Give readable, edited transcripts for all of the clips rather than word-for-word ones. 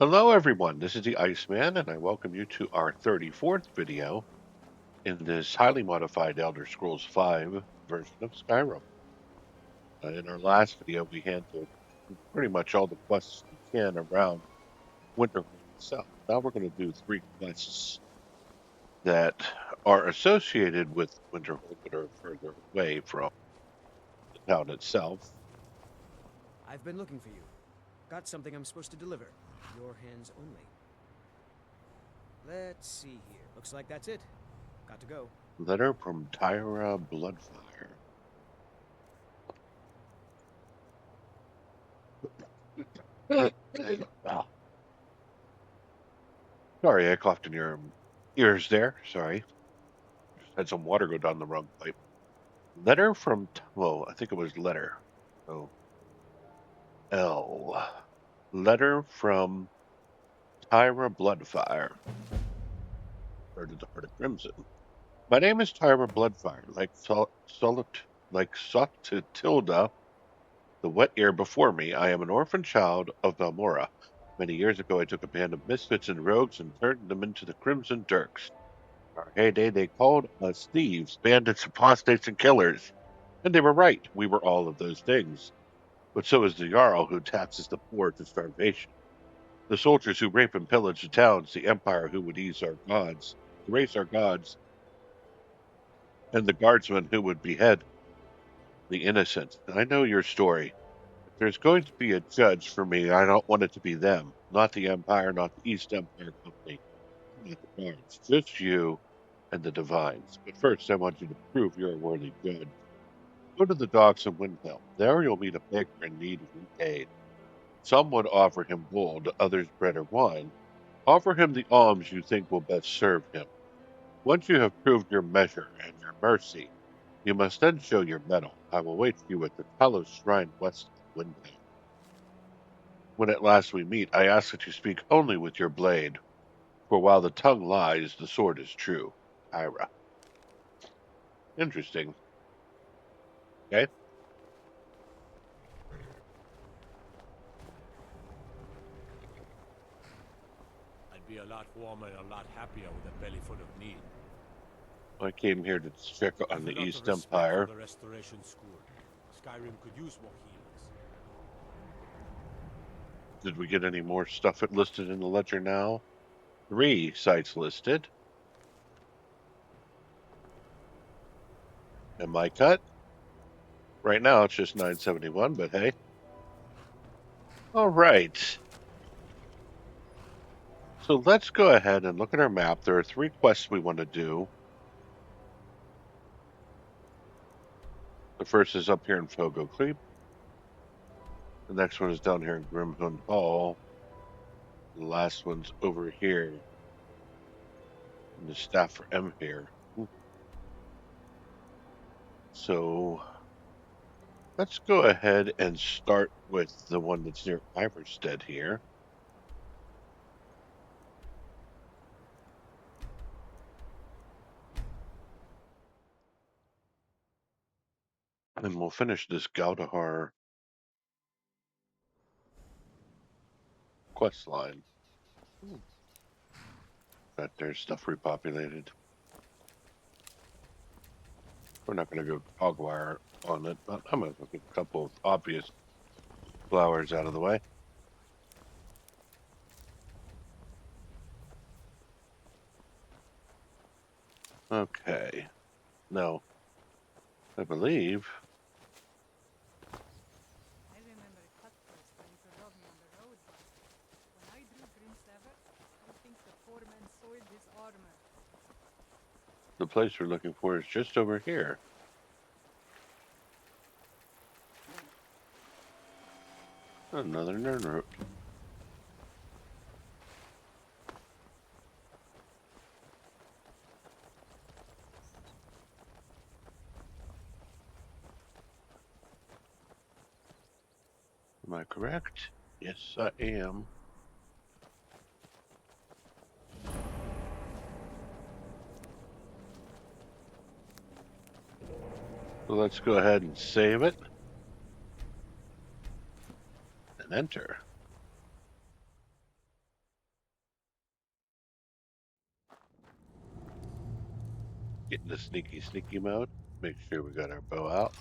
Hello everyone, this is the Iceman, and I welcome you to our 34th video in this highly modified Elder Scrolls V version of Skyrim. In our last video, we handled pretty much all the quests we can around Winterhold itself. Now we're going to do three quests that are associated with Winterhold but are further away from the town itself. I've been looking for you. Got something I'm supposed to deliver. Your hands only. Let's see here. Looks like that's it. Got to go. Letter from Tyra Bloodfire. Ah, sorry, I coughed in your ears there. Sorry. Just had some water go down the wrong pipe. Letter from, well, I think it was letter. Oh, L. Letter from Tyra Bloodfire. Or to the Heart of Crimson. My name is Tyra Bloodfire, like Sotilda, the wet ear before me. I am an orphan child of Balmora. Many years ago, I took a band of misfits and rogues and turned them into the Crimson Dirks. In our heyday, they called us thieves, bandits, apostates, and killers. And they were right. We were all of those things. But so is the Jarl who taxes the poor to starvation. The soldiers who rape and pillage the towns, the empire who would erase our gods, and the guardsmen who would behead the innocent. I know your story. If there's going to be a judge for me, I don't want it to be them. Not the Empire, not the East Empire Company, not the guards. Just you and the divines. But first, I want you to prove you're a worthy judge. Go to the docks of Windhelm. There you'll meet a beggar in need of aid. Some would offer him gold, others bread or wine. Offer him the alms you think will best serve him. Once you have proved your measure and your mercy, you must then show your mettle. I will wait for you at the Talos Shrine west of Windhelm. When at last we meet, I ask that you speak only with your blade, for while the tongue lies, the sword is true. Ira. Interesting. Okay. I'd be a lot warmer and a lot happier with a belly full of need. I came here to check I've on the a lot of East respect for Empire. the Restoration School. Skyrim could use more healers. Did we get any more stuff listed in the ledger now? 3 sites listed. Am I cut? Right now it's just 971, but hey. All right. So let's go ahead and look at our map. There are 3 quests we want to do. The first is up here in Fogo Creep. The next one is down here in Grimhund Hall. The last one's over here in the Staff for M here. So let's go ahead and start with the one that's near Iverstead here. And we'll finish this Galdahar quest line. But there's stuff repopulated. We're not going to go hogwire on it, but I'm going to get a couple of obvious flowers out of the way. Okay. Now, I believe I remember a cut first when you robbed me on the road, but when I drew Grimstaver, I think the poor man soiled his armor. the place we're looking for is just over here. Another nerd root. Am I correct? Yes, I am. So let's go ahead and save it and enter. the sneaky mode. Make sure we got our bow out.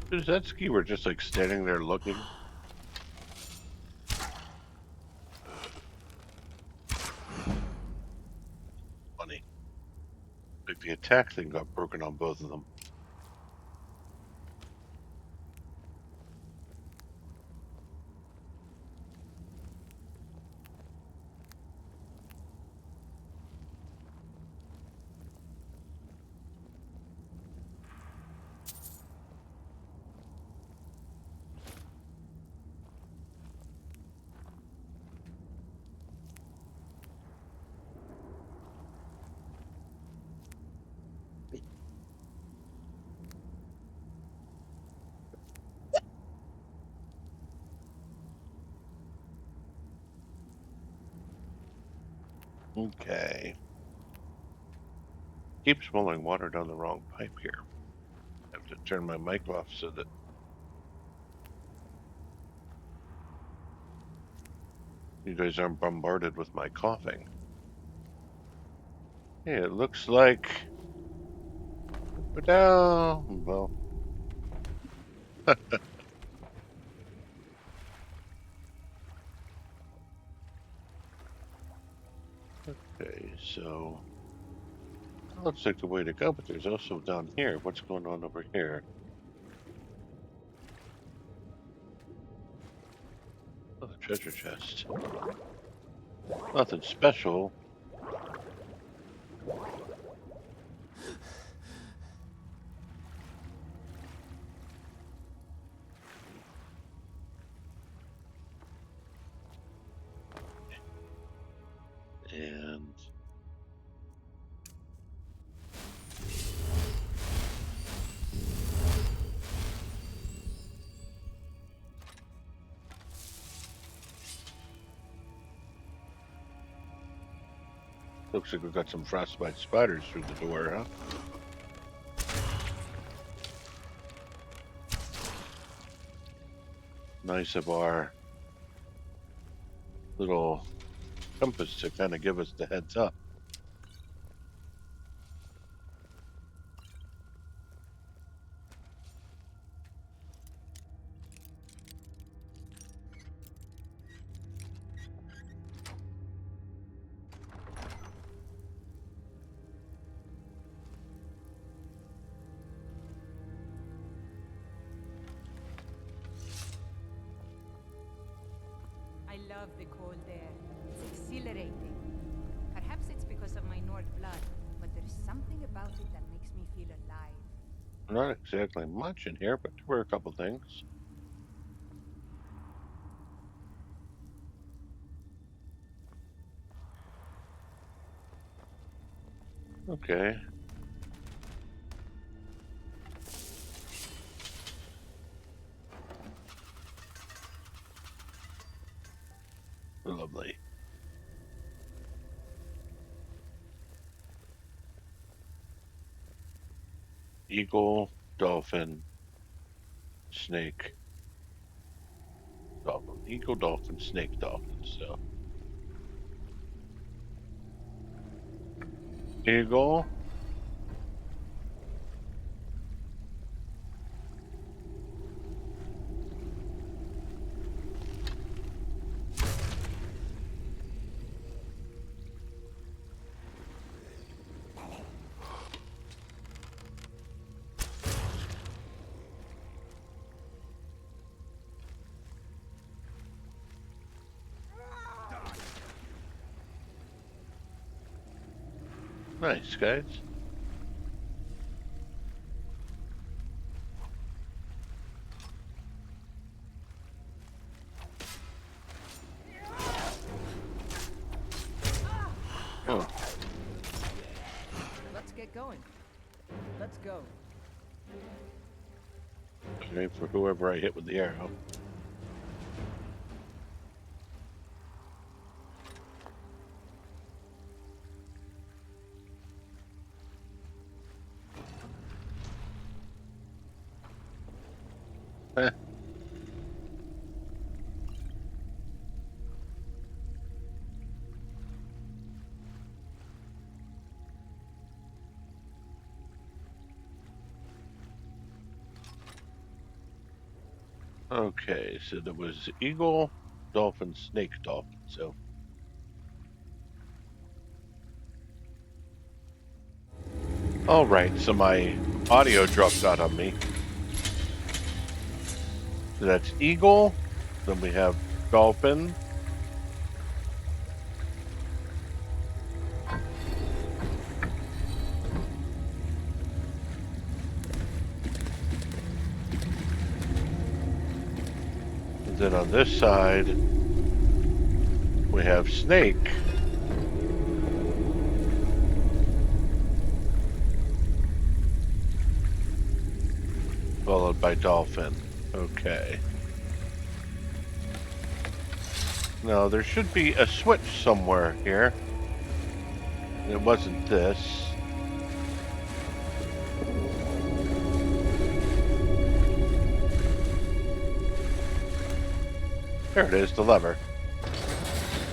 Zetski were just like standing there looking. Funny. Like the attack thing got broken on both of them. Okay. Keep swallowing water down the wrong pipe here. I have to turn my mic off so that you guys aren't bombarded with my coughing. Hey, it looks like we're down. Well, okay, so that looks like the way to go, but there's also down here. What's going on over here? Oh, the treasure chest. Nothing special. And looks like we've got some frostbite spiders through the door, huh? Nice of our little compass to kind of give us the heads up. I love the cold air. It's exhilarating. Perhaps it's because of my Nord blood, but there's something about it that makes me feel alive. Not exactly much in here, but there were a couple things. Okay. Lovely. Eagle, dolphin, snake, dolphin. Eagle, dolphin, snake, dolphin. So, eagle. Nice, guys. Oh, Let's get going. Let's go. okay, for whoever I hit with the arrow. Eh. Okay, so there was eagle, dolphin, snake, dolphin. So, all right. So my audio dropped out on me. So that's eagle. Then we have dolphin. And then on this side, we have snake. Followed by dolphin. Okay. Now, there should be a switch somewhere here. It wasn't this. There it is, the lever.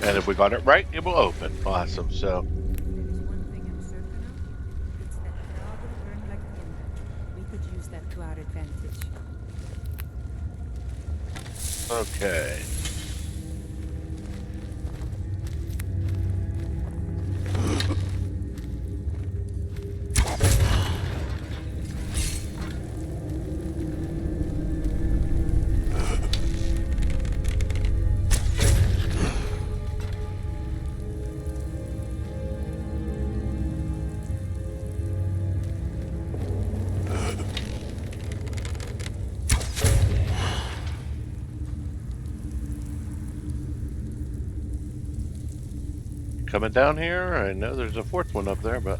And if we got it right, it will open. Awesome. So, There's one thing I'm certain of. It's that Draugr burned like timber. We could use that to our advantage. okay. Coming down here, I know there's a fourth one up there, but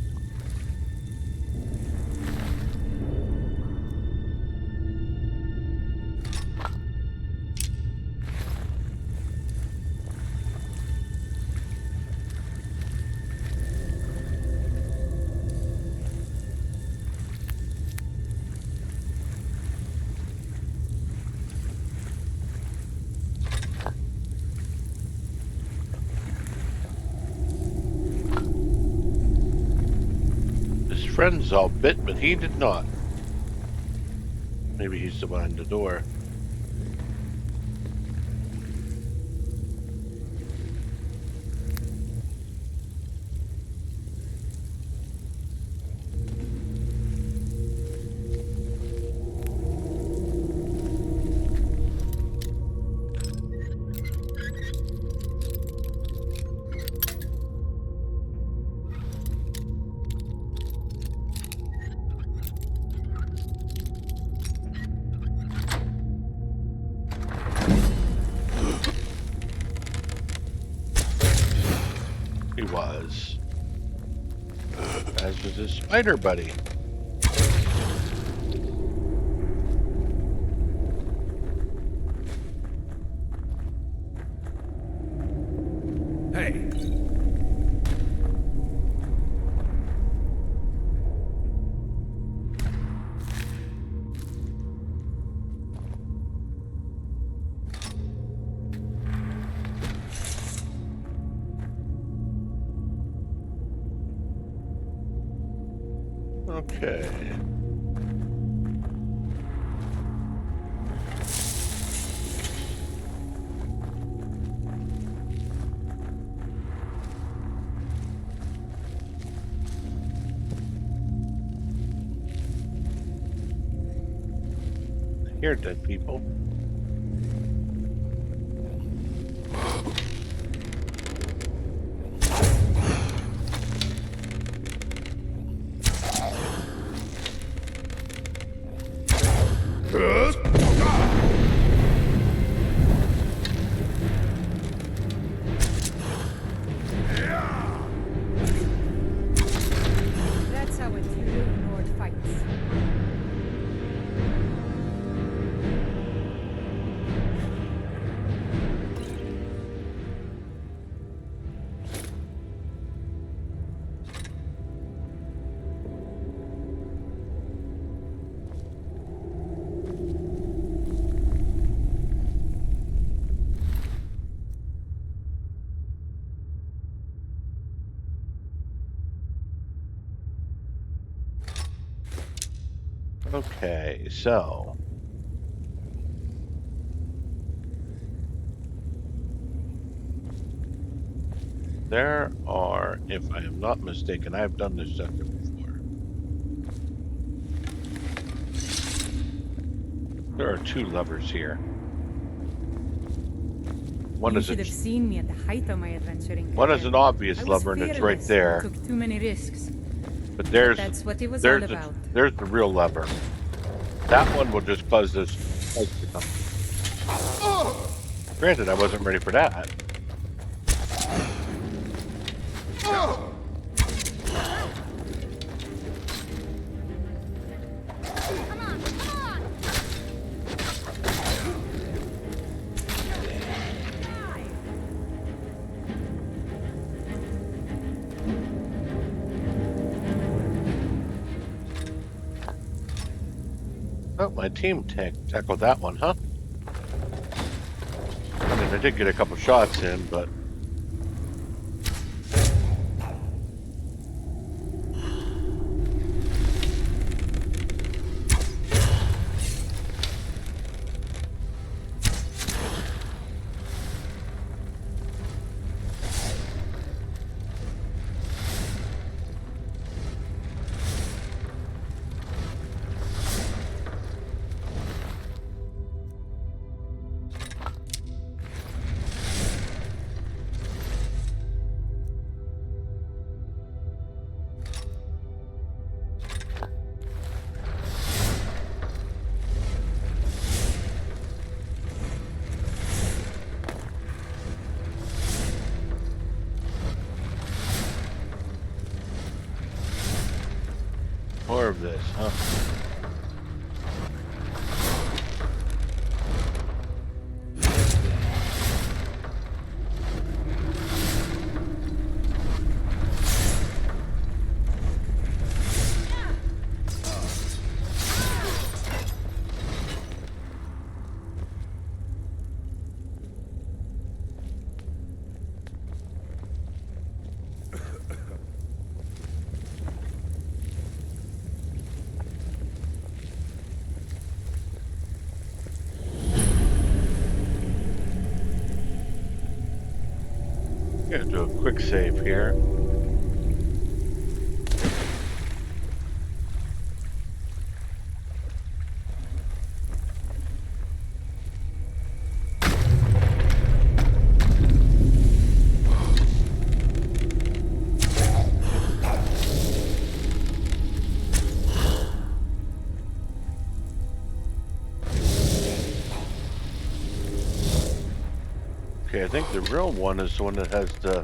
his friends all bit, but he did not. Maybe he's the behind the door. He was. As was his spider buddy. Hey! Okay. Here, dead people. Okay, so there are, if I am not mistaken, I've done this dungeon before. There are two levers here. One You is should have seen me at the height of my adventuring one career. is an obvious I was lever, and it's right fearless there. and took too many risks. But But that's what it was all about. there's the real lever. That one will just cause this spike to come. Granted, I wasn't ready for that. Oh, my team tackled that one, huh? I mean, I did get a couple shots in, but more of this, huh? Gonna do a quick save here. Okay, I think the real one is the one that has the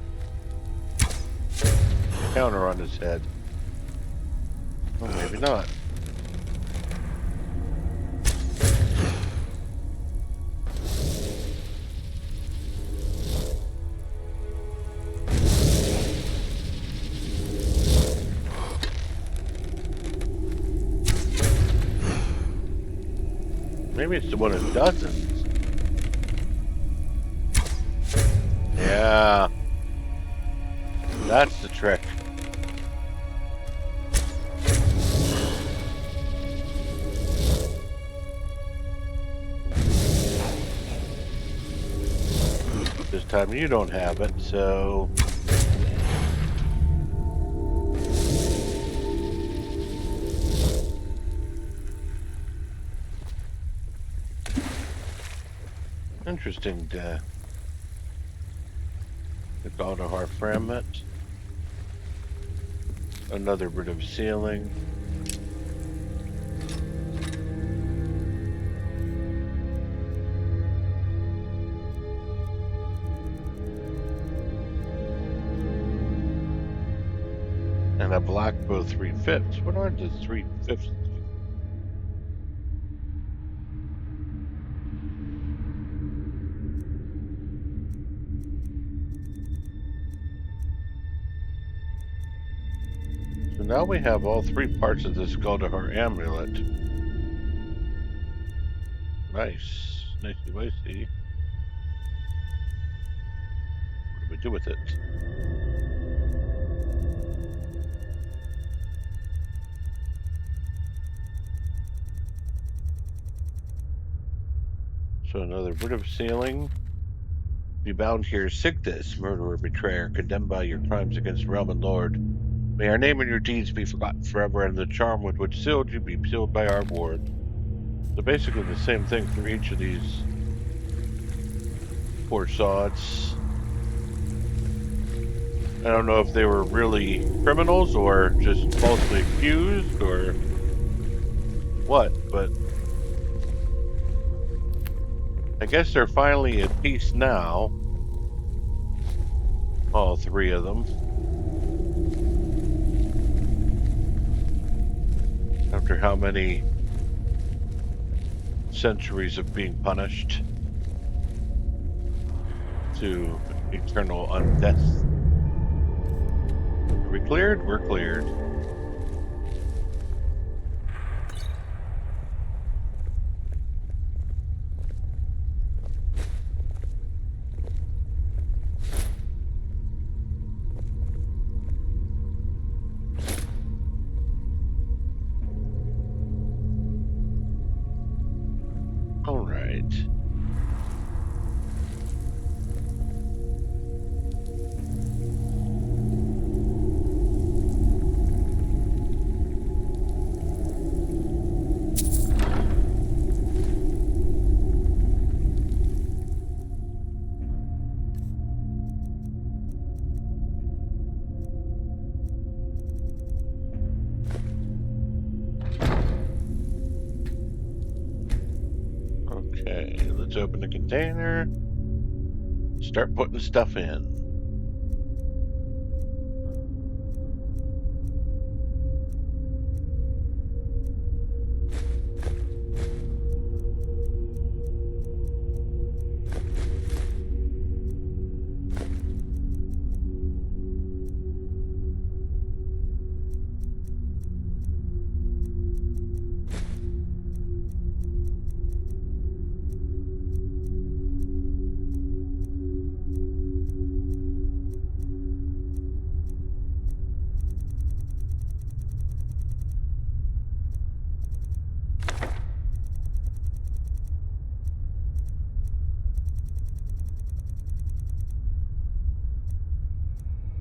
counter on his head. Oh, maybe not. Maybe it's the one that doesn't. Yeah. That's the trick. This time you don't have it, so... Interesting, the Galdahar fragment. Another bit of ceiling. And a black bow 3/5. What are the 3/5? So now we have all three parts of this Galdahar amulet. Nice. Nicey wicey. What do we do with it? Another word of sealing. Be bound here, Sigdus, murderer, betrayer, condemned by your crimes against realm and lord. May our name and your deeds be forgotten forever, and the charm with which sealed you be sealed by our ward. So basically the same thing for each of these poor sods. I don't know if they were really criminals or just falsely accused or what, but I guess they're finally at peace now. All three of them. After how many centuries of being punished to eternal undeath. Are we cleared? We're cleared. All right. Okay, let's open the container. Start putting stuff in.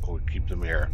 We'll keep them here.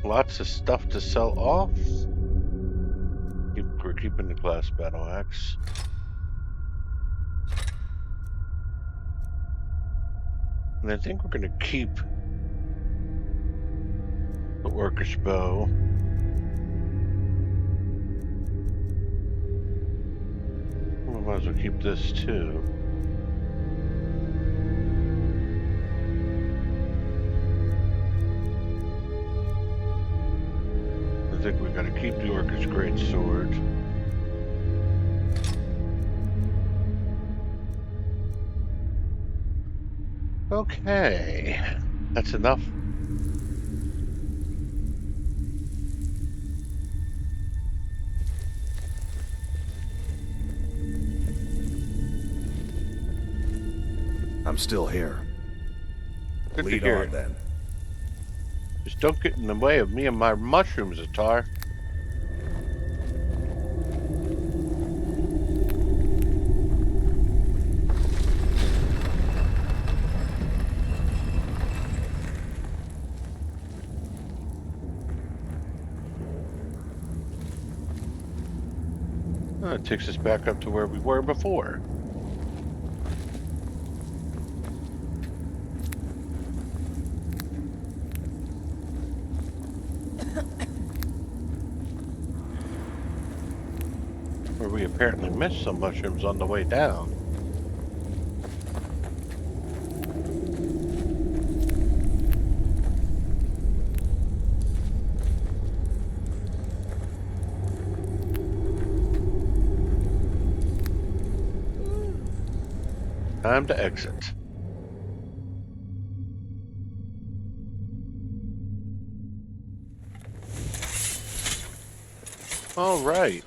Lots of stuff to sell off. We're keeping the glass battle axe. And I think we're going to keep the orcish bow. We might as well keep this too. I think we got to keep the orcish greatsword. Okay, that's enough. I'm still here. Good to Lead hear on, it. then. Just don't get in the way of me and my mushrooms, Atar. Oh, it takes us back up to where we were before. Where we apparently missed some mushrooms on the way down. Time to exit. All right.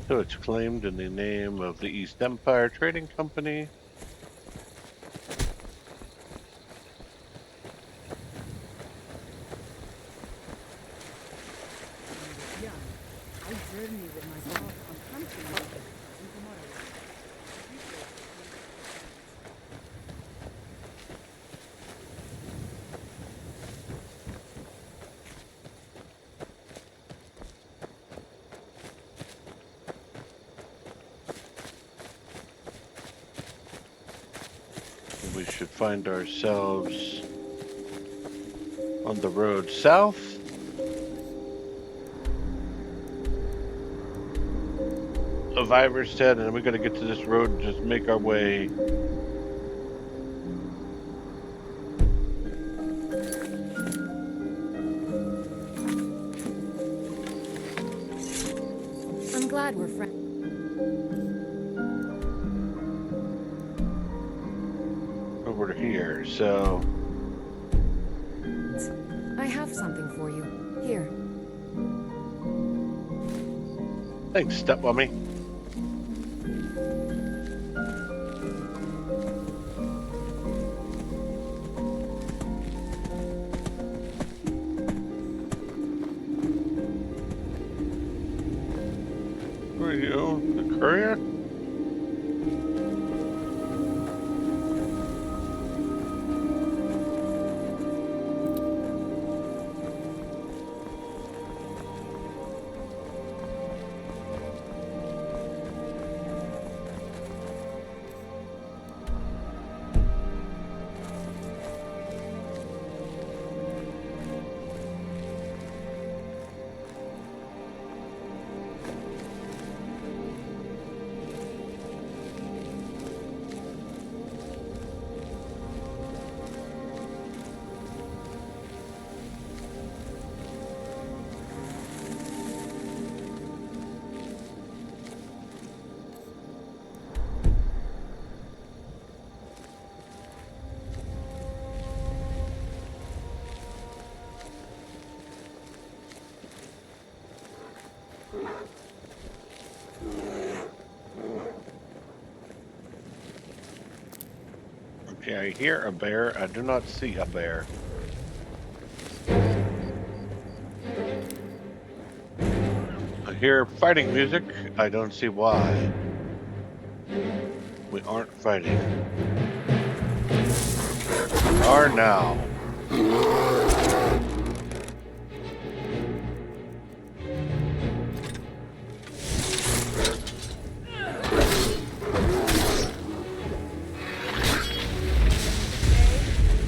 So it's claimed in the name of the East Empire Trading Company. Young, I journeyed with my father on hunting in Tomorrowland. We should find ourselves on the road south. Of Iverstead, and we're going to get to this road and just make our way. I'm glad we're friends. Over to here, so I have something for you. Here. thanks, stepmommy. Who are you? The courier? Okay, I hear a bear. I do not see a bear. I hear fighting music. I don't see why. We aren't fighting. We are now.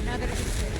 Now that it's safe.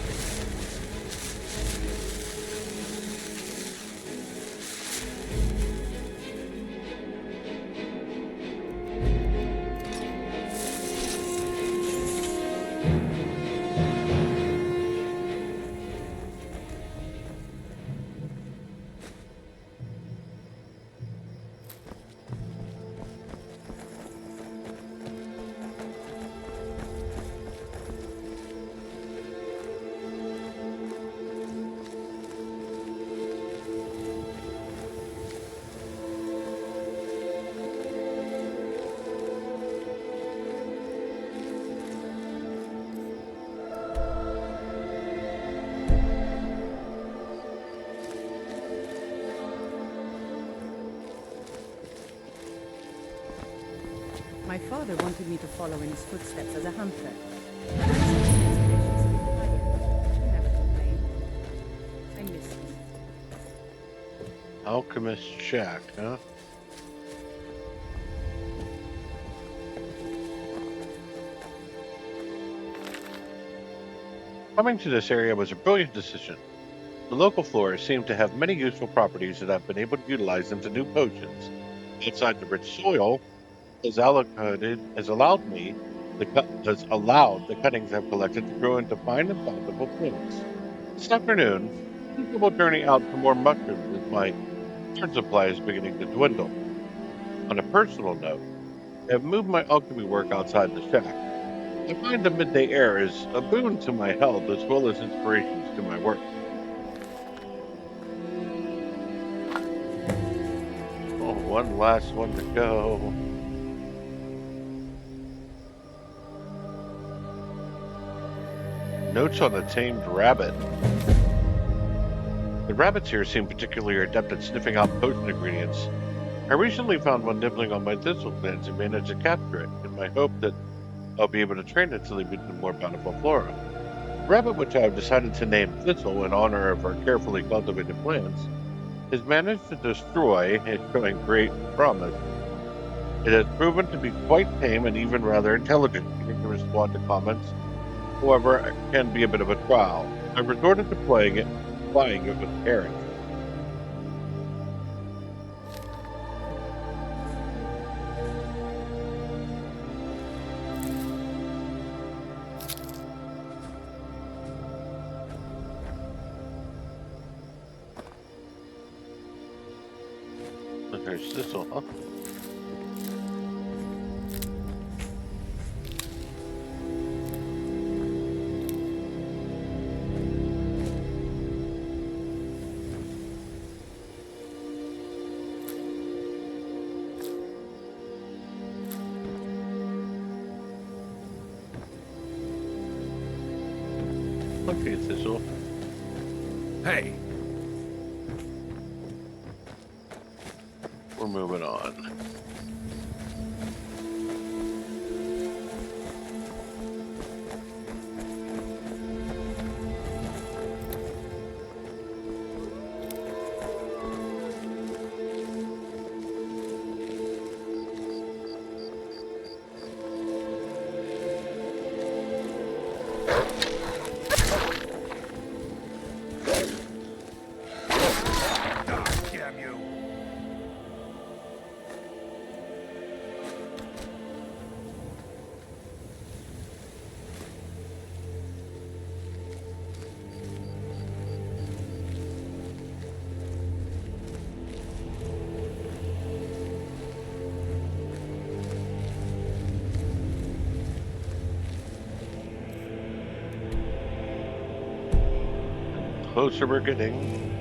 My father wanted me to follow in his footsteps as a hunter. Never complained. I miss him. Alchemist shack, huh? Coming to this area was a brilliant decision. The local flora seem to have many useful properties that I've been able to utilize into new potions. Outside the rich soil has allowed me has allowed the cuttings I've collected to grow into fine and bountiful plants. This afternoon, I think I will journey out for more mushrooms as my food supply is beginning to dwindle. On a personal note, I have moved my alchemy work outside the shack. I find the midday air is a boon to my health as well as inspirations to my work. Oh, one last one to go. Notes on a tamed rabbit. The rabbits here seem particularly adept at sniffing out potion ingredients. I recently found one nibbling on my thistle plants and managed to capture it, in my hope that I'll be able to train it to lead me to more bountiful flora. The rabbit, which I have decided to name Thistle in honor of our carefully cultivated plants, has managed to destroy, showing great promise. It has proven to be quite tame and even rather intelligent, beginning to respond to comments. However, it can be a bit of a trial. I've resorted to plying it with carrots. There's Thistle, huh? Okay, Thistle. Hey, We're moving on. damn you! Closer we're getting.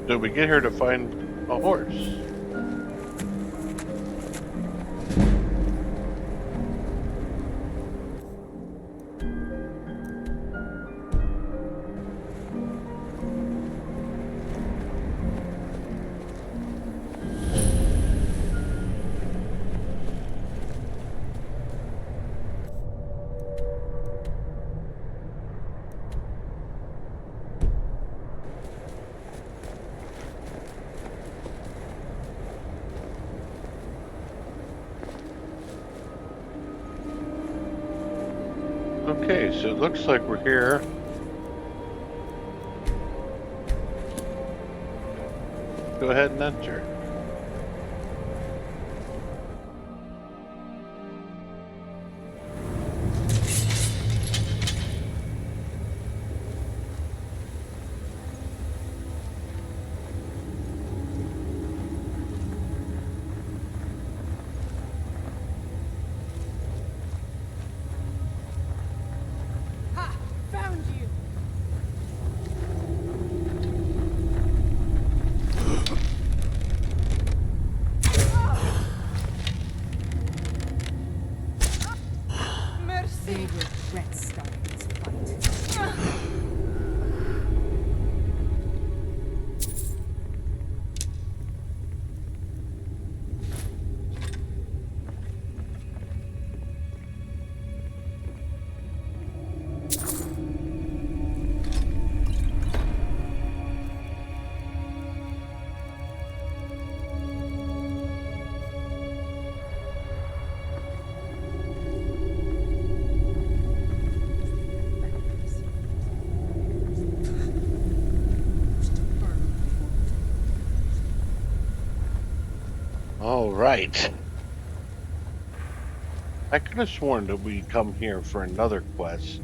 Did we get here to find a horse? Okay, so it looks like we're here. Go ahead and enter. Ha! Found you! Mercy! They regret starting this fight. All right. I could have sworn that we come here for another quest.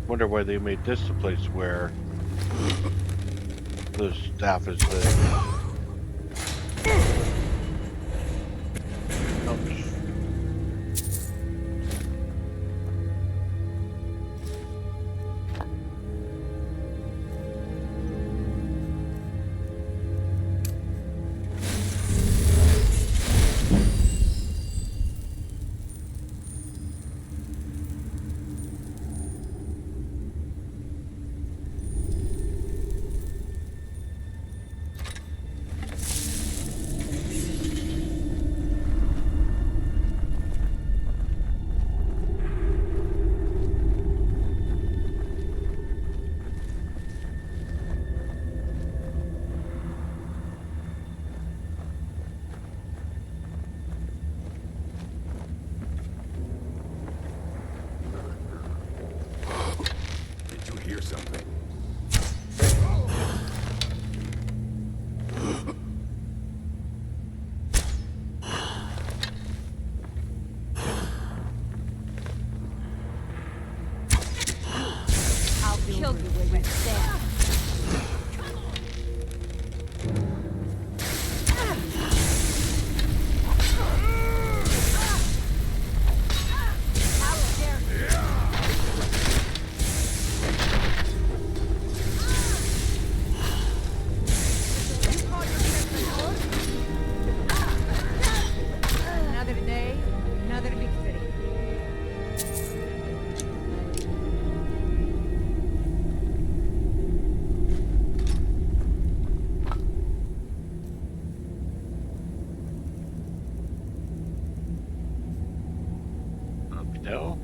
Wonder why they made this the place where the staff is living. Ouch. Did you hear something? I'll kill you where you stand. How dare you! You call yourself a lord? Another day, another victory. No.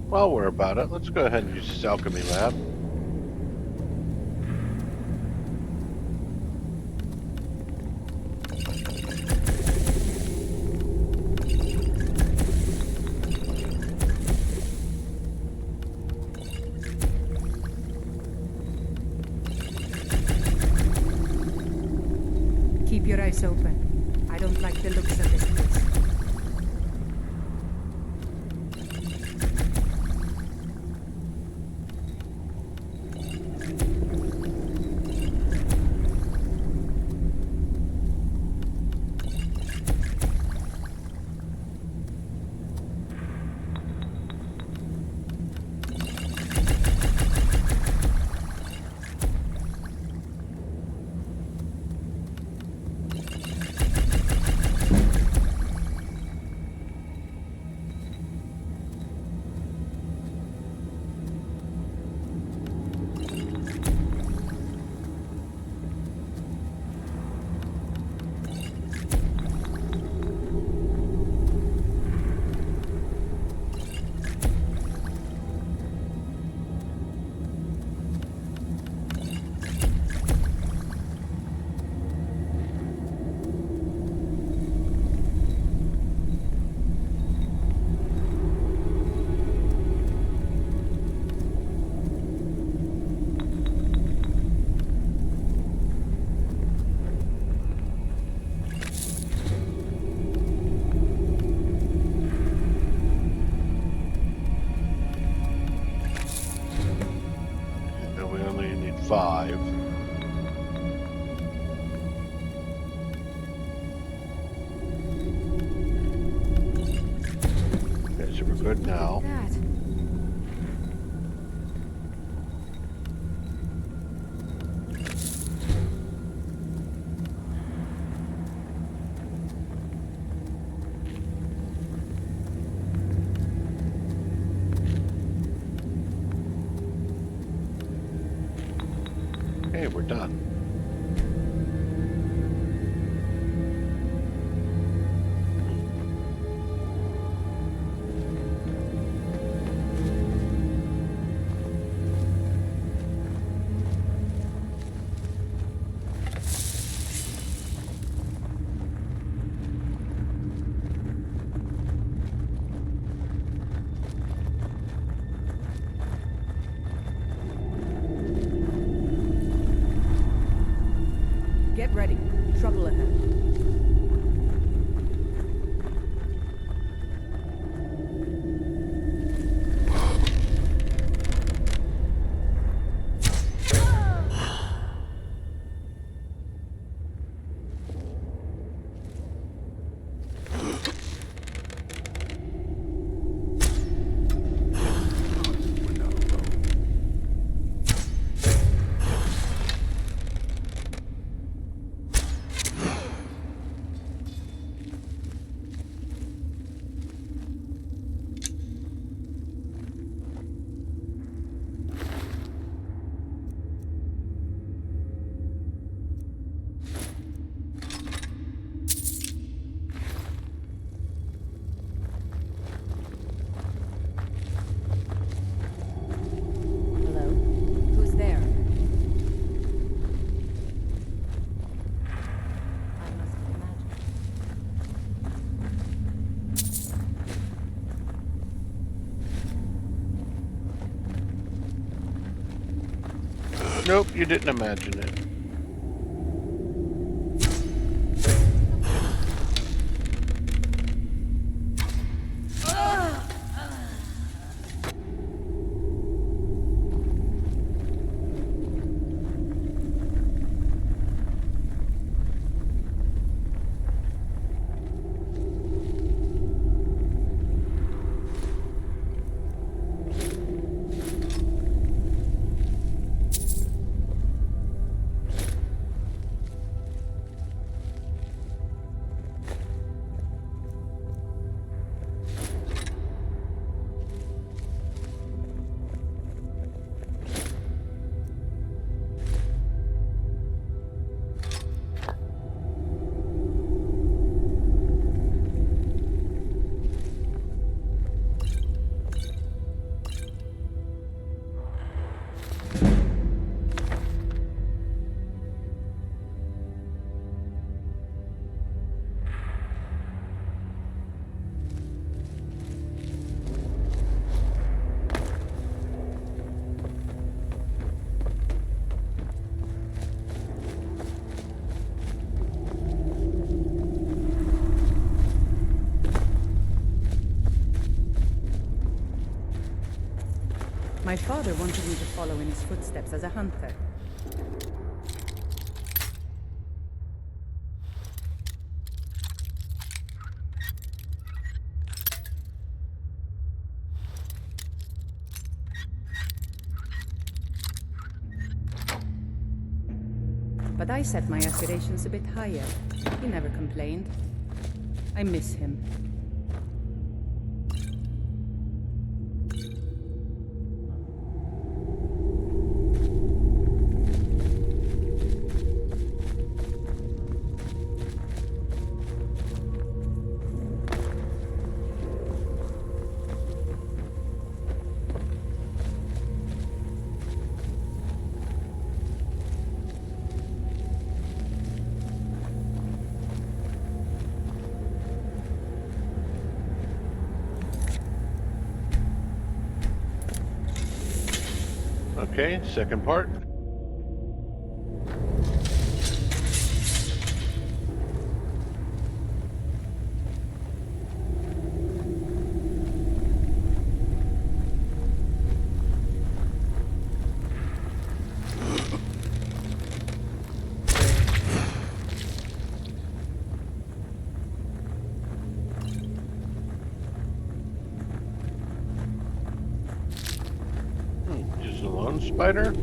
While we're about it, let's go ahead and use this alchemy lab. your eyes open. I don't like the looks of this place. And we only need 5. Okay, so we're good now. That. Okay, we're done. Get ready. Trouble ahead. We're not alone. Hello? Who's there? I must imagine. Nope, you didn't imagine it. My father wanted me to follow in his footsteps as a hunter. But I set my aspirations a bit higher. He never complained. I miss him. Okay, second part. Just a lone spider.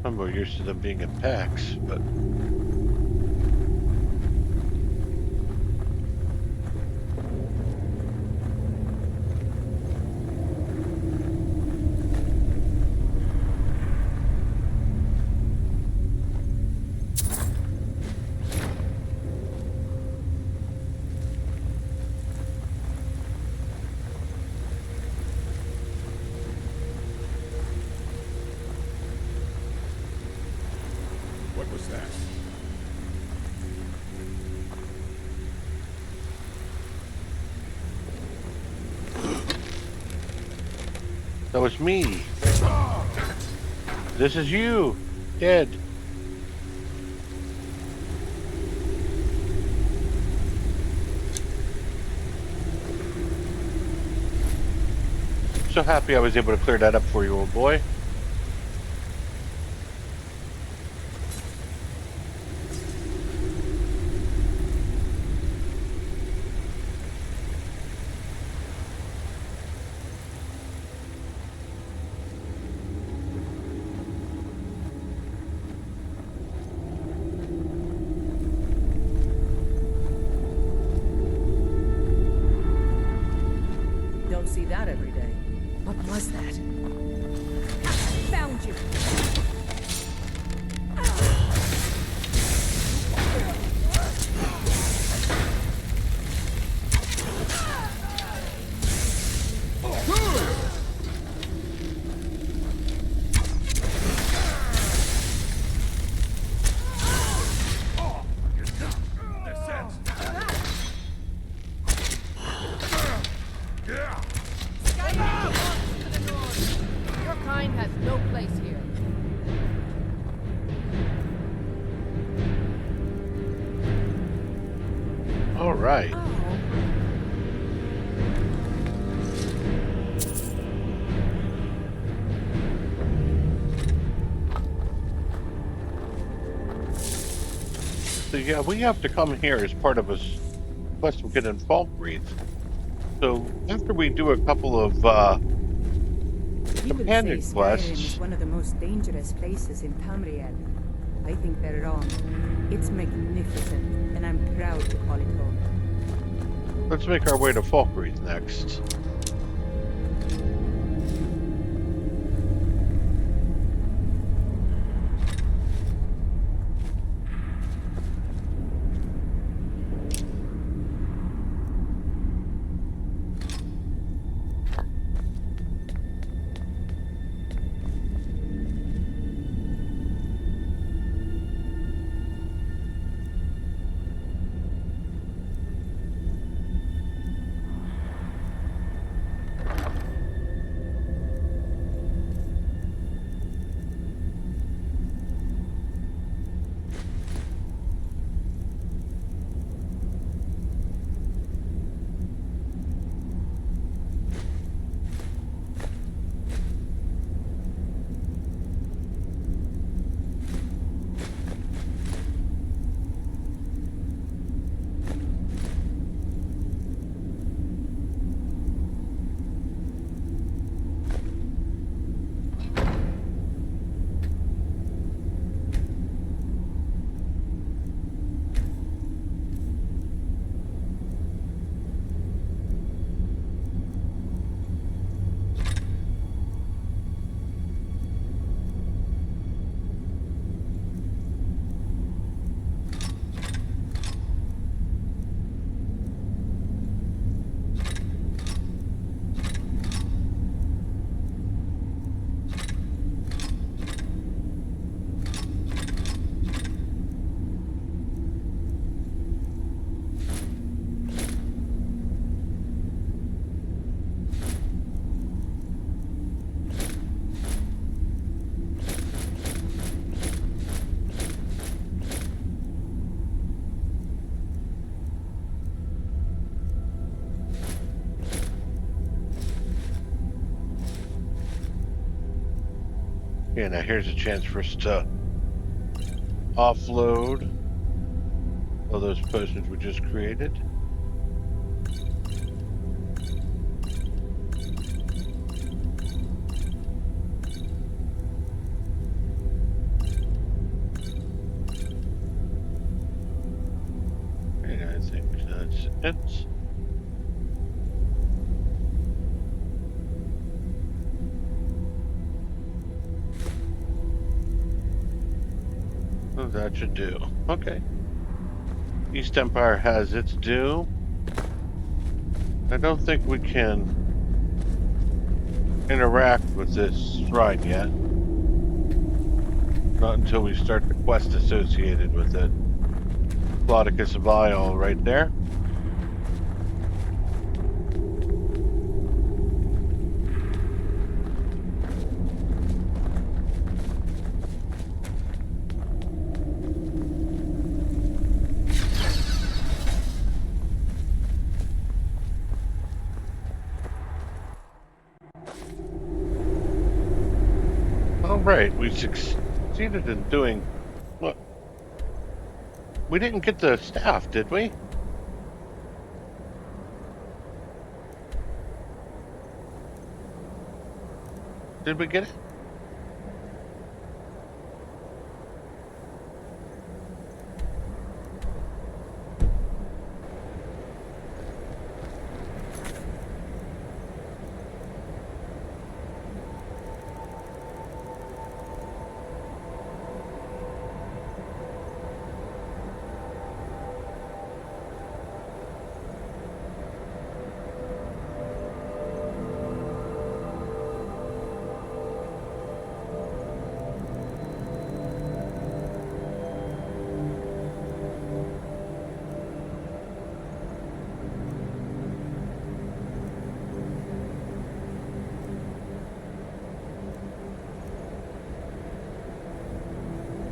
I'm more used to them being in packs, but What was that? that was me. This is you, dead. So happy I was able to clear that up for you, old boy. Don't see that every day. What was that? Found you! Skyrim belongs to the North. Your kind has no place here. All right. So yeah, we have to come here as part of a quest we get in Falkreath. So after we do a couple of People companion say Skyrim quests, is one of the most dangerous places in Tamriel. I think they're wrong. It's magnificent, and I'm proud to call it home. let's make our way to Falkreath next. Okay, now here's a chance for us to offload all those potions we just created. And I think that's it. Oh, that should do. Okay. East Empire has its due. I don't think we can interact with this shrine yet. Not until we start the quest associated with it. Claudicus Vial right there. All right, we succeeded in doing. Well, we didn't get the staff, did we? Did we get it?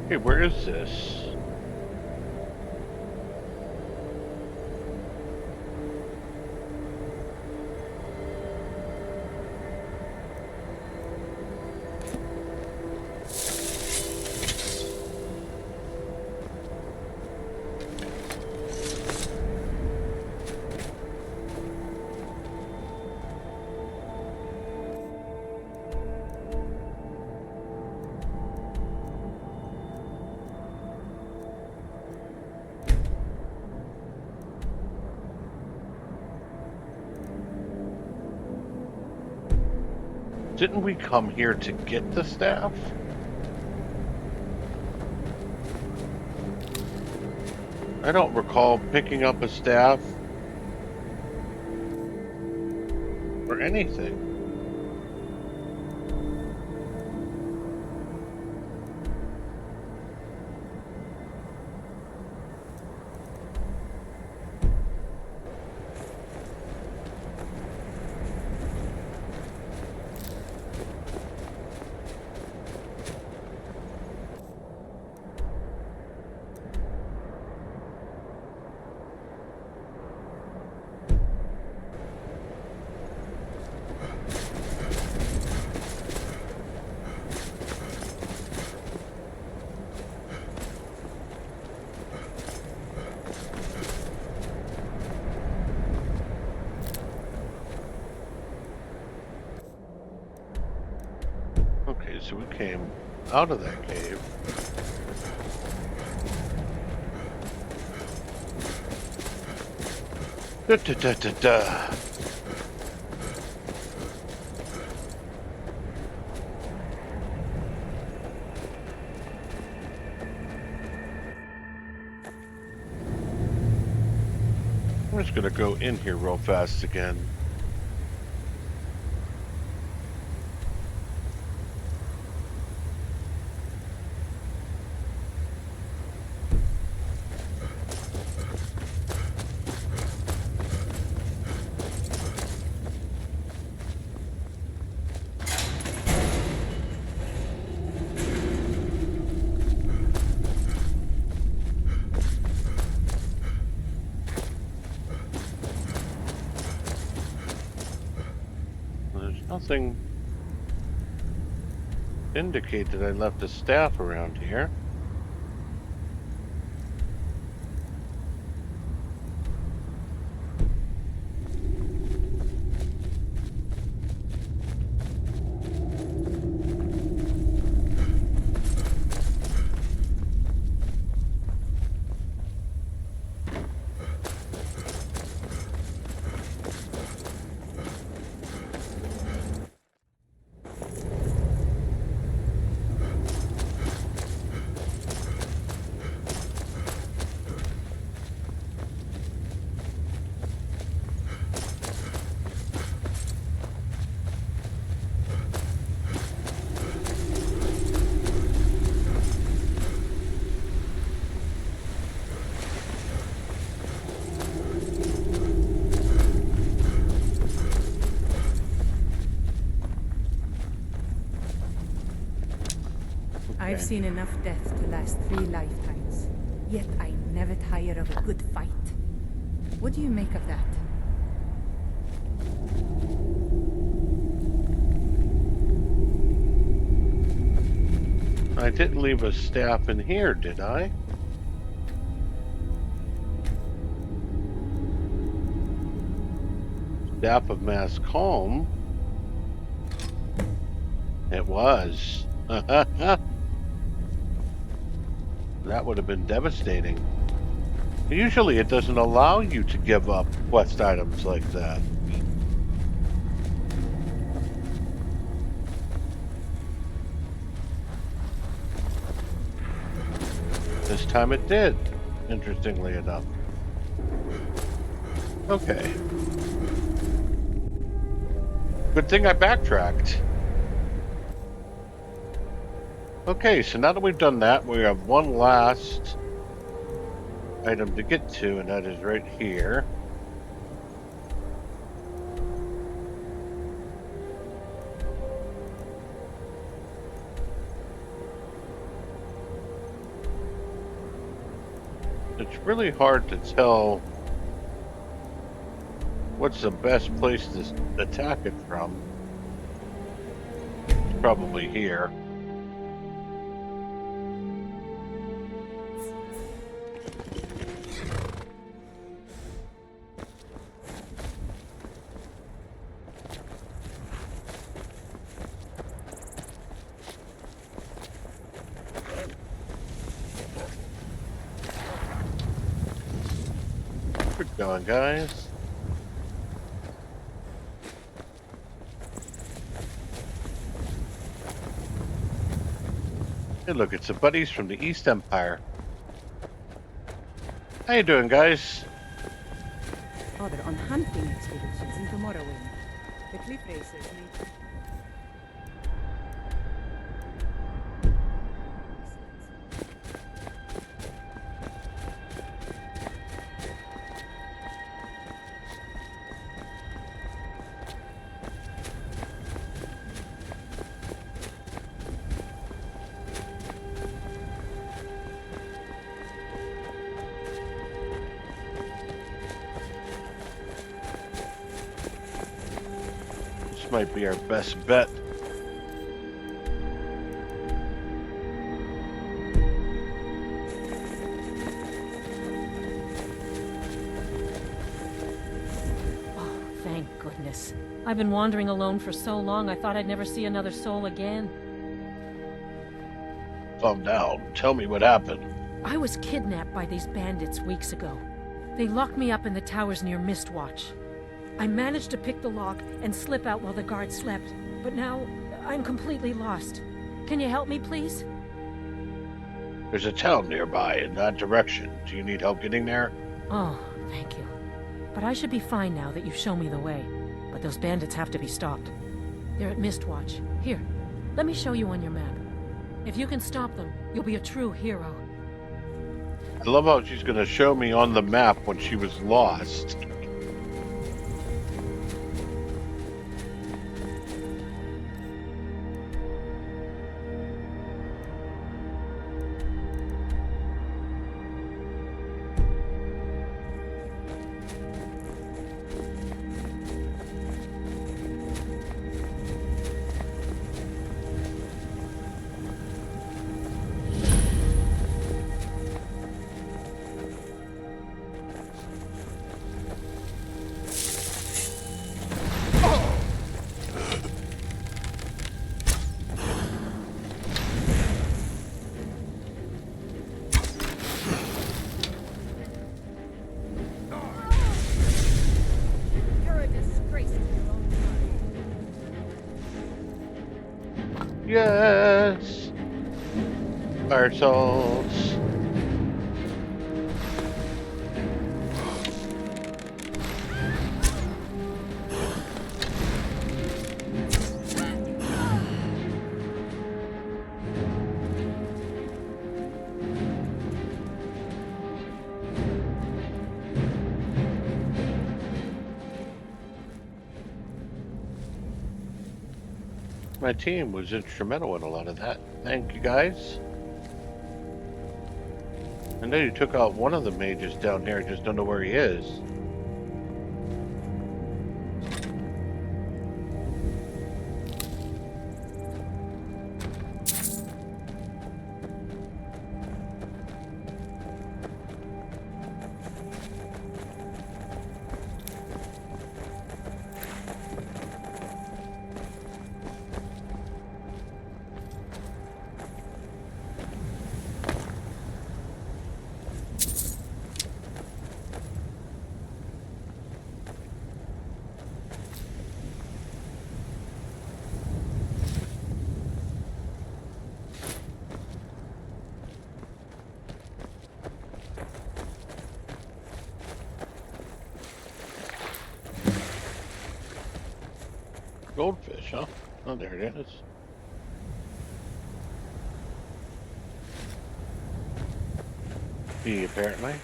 Hey, where is this? Didn't we come here to get the staff? I don't recall picking up a staff or anything. Okay, so we came out of that cave. Da, da, da, da, da. I'm just gonna go in here real fast again. There's nothing indicate that I left a staff around here. I've seen enough death to last 3 lifetimes. Yet I never tire of a good fight. What do you make of that? I didn't leave a staff in here, did I? Staff of Mass Calm? It was. That would have been devastating. Usually it doesn't allow you to give up quest items like that. This time it did, interestingly enough. Okay. Good thing I backtracked. Okay, so now that we've done that, we have one last item to get to, and that is right here. It's really hard to tell what's the best place to attack it from. It's probably here. Good going, guys. Hey, look, it's the buddies from the East Empire. How you doing, guys? Oh, they're on hunting expeditions into Morrowind. The cliff racers need... This might be our best bet. Oh, thank goodness. I've been wandering alone for so long, I thought I'd never see another soul again. Calm down. Tell me what happened. I was kidnapped by these bandits weeks ago. They locked me up in the towers near Mistwatch. I managed to pick the lock and slip out while the guards slept, but now I'm completely lost. Can you help me, please? There's a town nearby in that direction. Do you need help getting there? Oh, thank you. But I should be fine now that you've shown me the way. But those bandits have to be stopped. They're at Mistwatch. Here, let me show you on your map. If you can stop them, you'll be a true hero. I love how she's going to show me on the map when she was lost. Fire salts. My team was instrumental in a lot of that. Thank you, guys. I know you took out one of the mages down here. I just don't know where he is. Goldfish, huh? Oh, there it is. He apparently.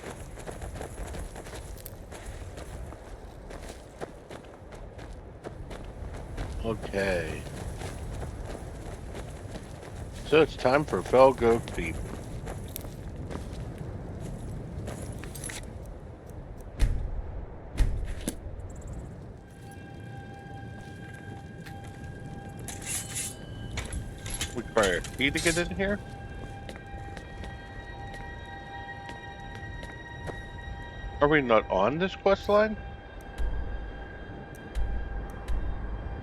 Okay. So it's time for Felgo Deep. Require a key to get in here? Are we not on this quest line?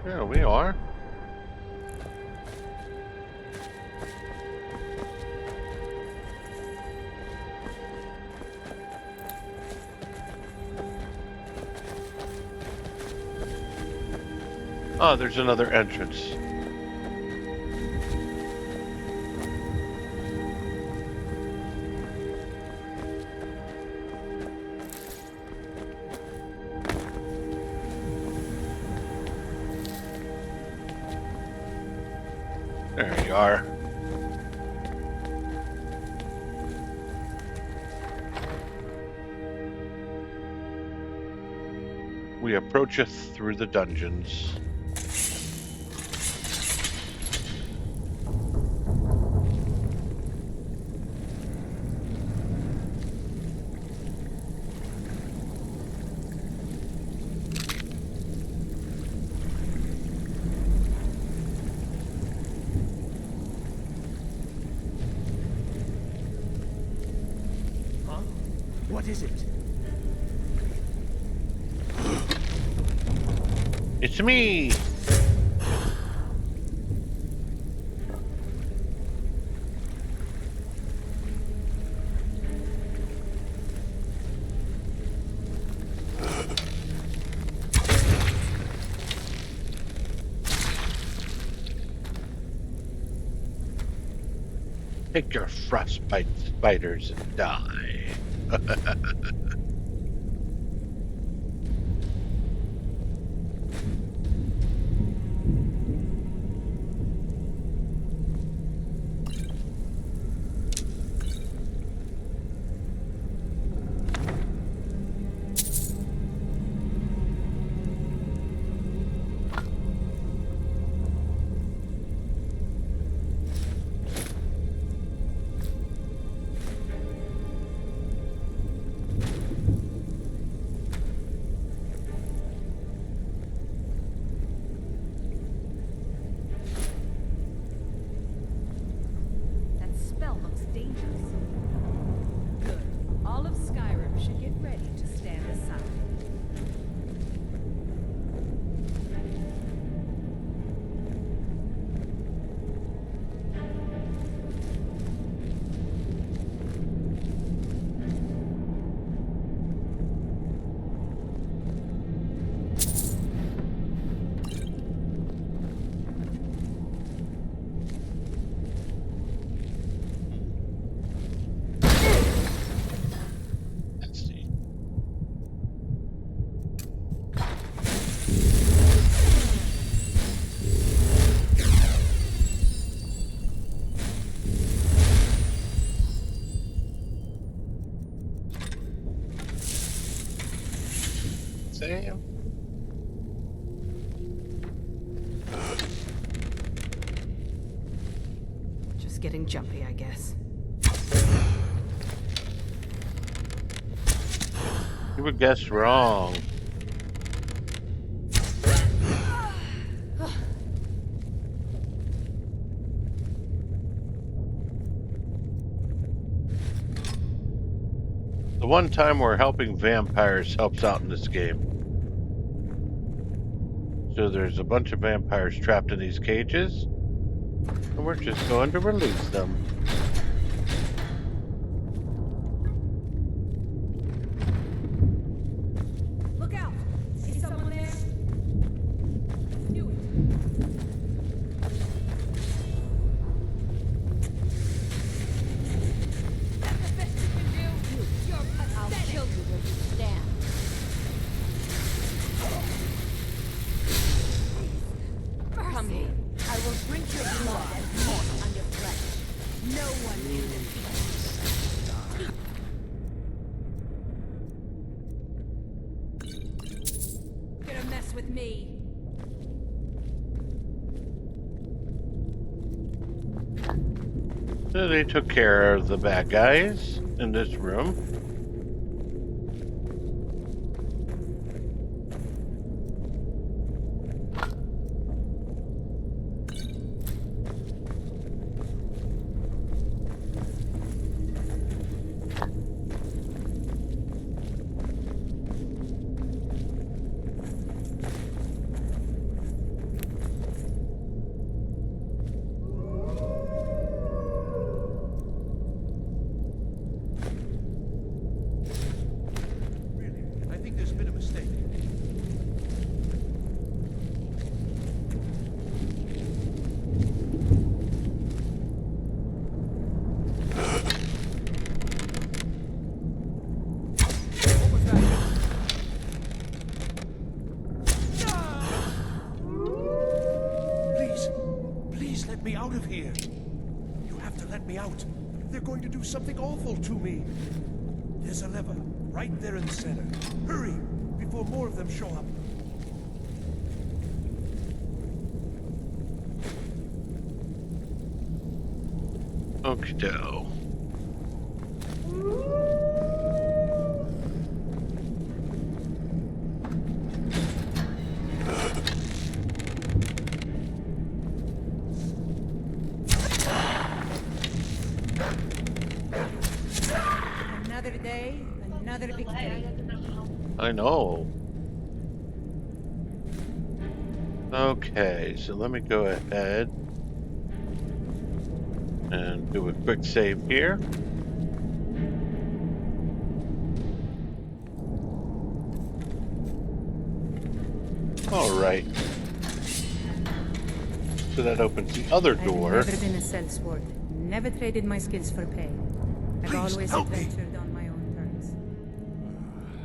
Yeah, we are. Oh, there's another entrance. There you are. We approacheth through the dungeons. What is it? It's me! Take your frostbite spiders and die. That spell looks dangerous. Good. All of Skyrim should get ready to stand aside. getting jumpy, I guess. You would guess wrong. The one time where helping vampires helps out in this game. So there's a bunch of vampires trapped in these cages, and we're just going to release them. Look out! Is someone there? Do it. That's the best you can do. You're pathetic. I'll kill you where you stand. Come here. I will drink your blood and mourn on your flesh. No one can defeat you. Gonna mess with me. So they took care of the bad guys in this room. I think there's been a mistake. What was that? Please let me out of here. You have to let me out. They're going to do something awful to me. There's a lever right there in the center. Hurry, before more of them show up. Okie-doke. Another day, another victory. I know. Okay, so let me go ahead and do a quick save here. All right. So that opens the other door. I've never been a sellsword. Never traded my skills for pay. I've Please, always help me. adventured on my own terms.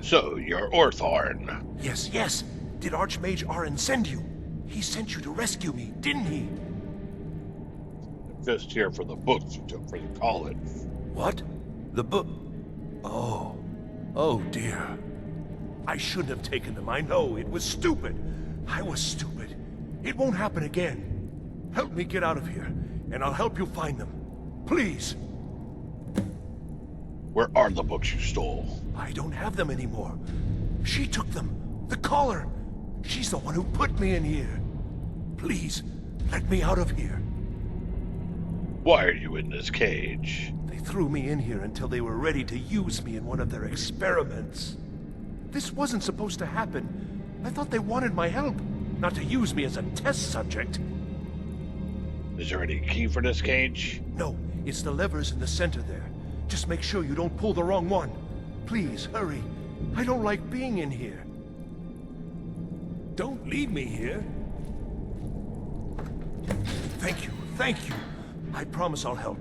So you're Orthorn. Yes. Did Archmage Arin send you? He sent you to rescue me, didn't he? I'm just here for the books you took for the college. What? The book? Oh. Oh, dear. I shouldn't have taken them. I know. It was stupid. I was stupid. It won't happen again. Help me get out of here, and I'll help you find them. Please. Where are the books you stole? I don't have them anymore. She took them. The caller. She's the one who put me in here. Please, let me out of here. Why are you in this cage? They threw me in here until they were ready to use me in one of their experiments. This wasn't supposed to happen. I thought they wanted my help, not to use me as a test subject. Is there any key for this cage? No, it's the levers in the center there. Just make sure you don't pull the wrong one. Please, hurry. I don't like being in here. Don't leave me here. Thank you. I promise I'll help.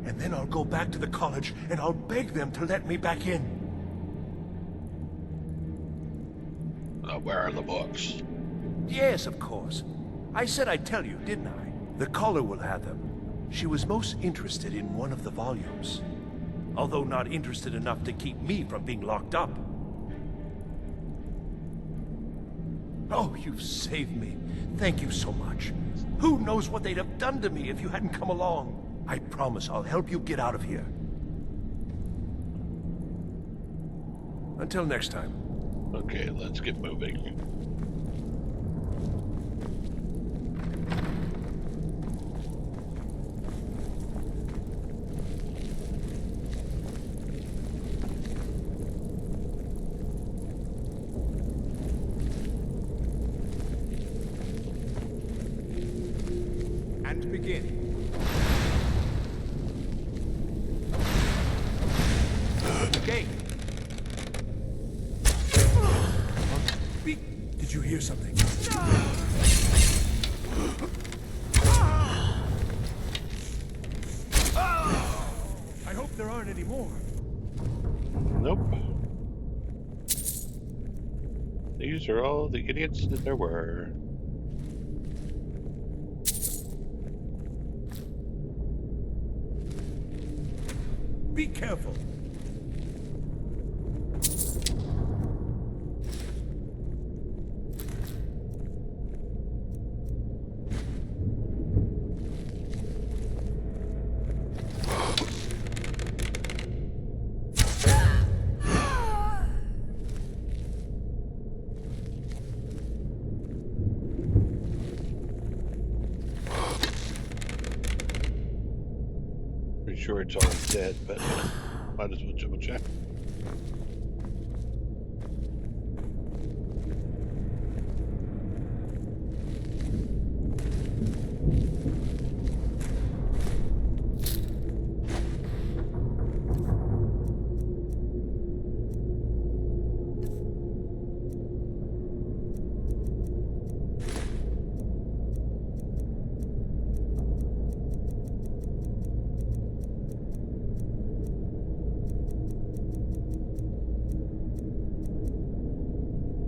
And then I'll go back to the college and I'll beg them to let me back in. Where are the books? Yes, of course. I said I'd tell you, didn't I? The caller will have them. She was most interested in one of the volumes. Although not interested enough to keep me from being locked up. Oh, you've saved me. Thank you so much. Who knows what they'd have done to me if you hadn't come along? I promise I'll help you get out of here. Until next time. Okay, let's get moving. And begin. Gate! Did you hear something? I hope there aren't any more. Nope. These are all the idiots that there were. Be careful. Pretty sure it's already dead, but might as well double check.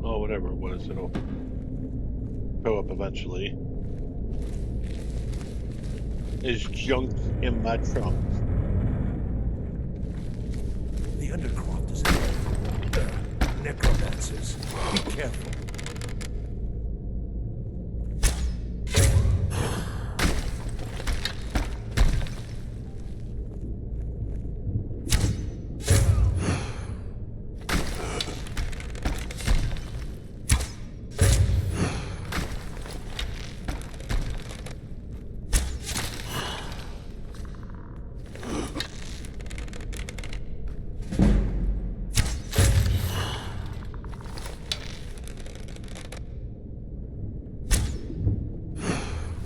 Oh, whatever it was, it'll show up eventually. There's junk in my trunk. The undercroft is necromancers. Be careful.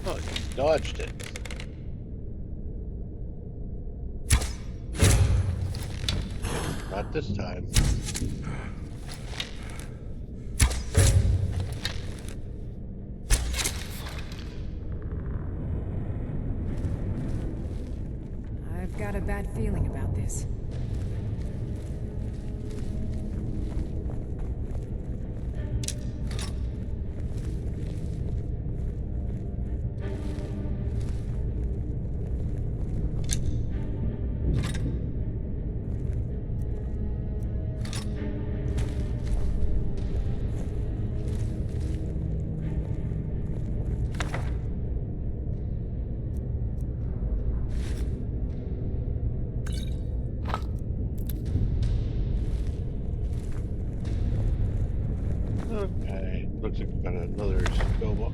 Oh, you dodged it. Not this time. I've got a bad feeling about this. Okay, looks like we've got another skill.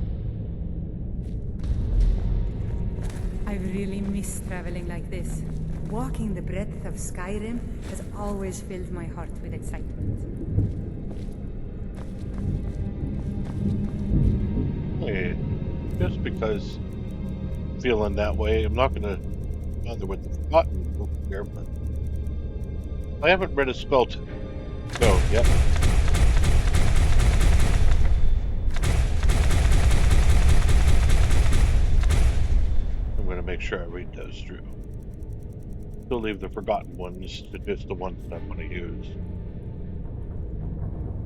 I really miss traveling like this. Walking the breadth of Skyrim has always filled my heart with excitement. Hey, just because I'm feeling that way, I'm not gonna bother with the forgotten book here, but I haven't read a spell to go yet. I'm gonna make sure I read those through. Still leave the forgotten ones to just the ones that I want to use.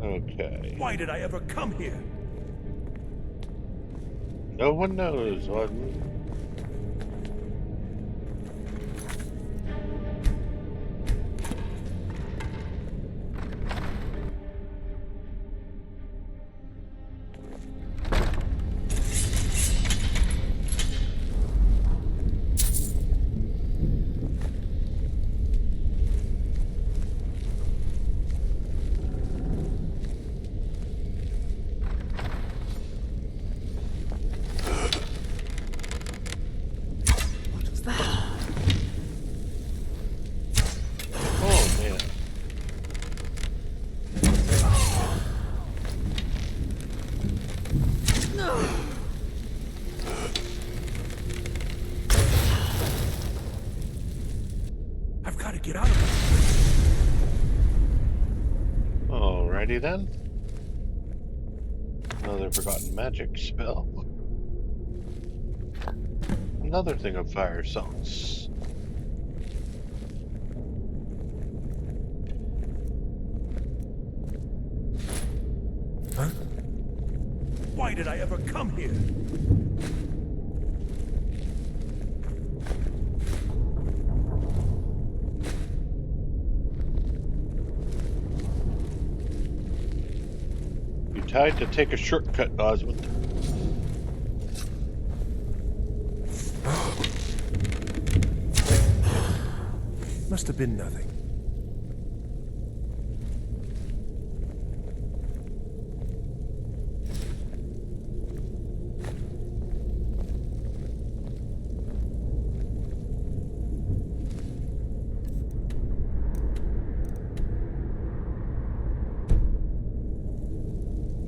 Okay. Why did I ever come here? No one knows. gotta get out of here. Alrighty then. Another forgotten magic spell. Another thing of fire salts. Huh? Why did I ever come here? You tried to take a shortcut, Osmond. Must have been nothing.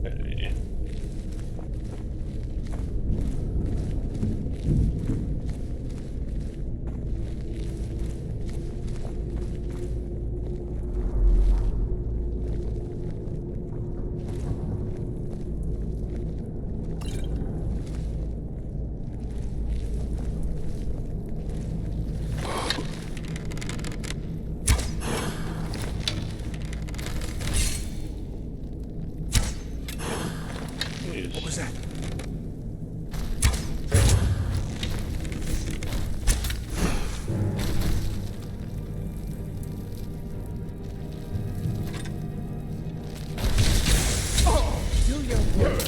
Okay. What was that? Do your work.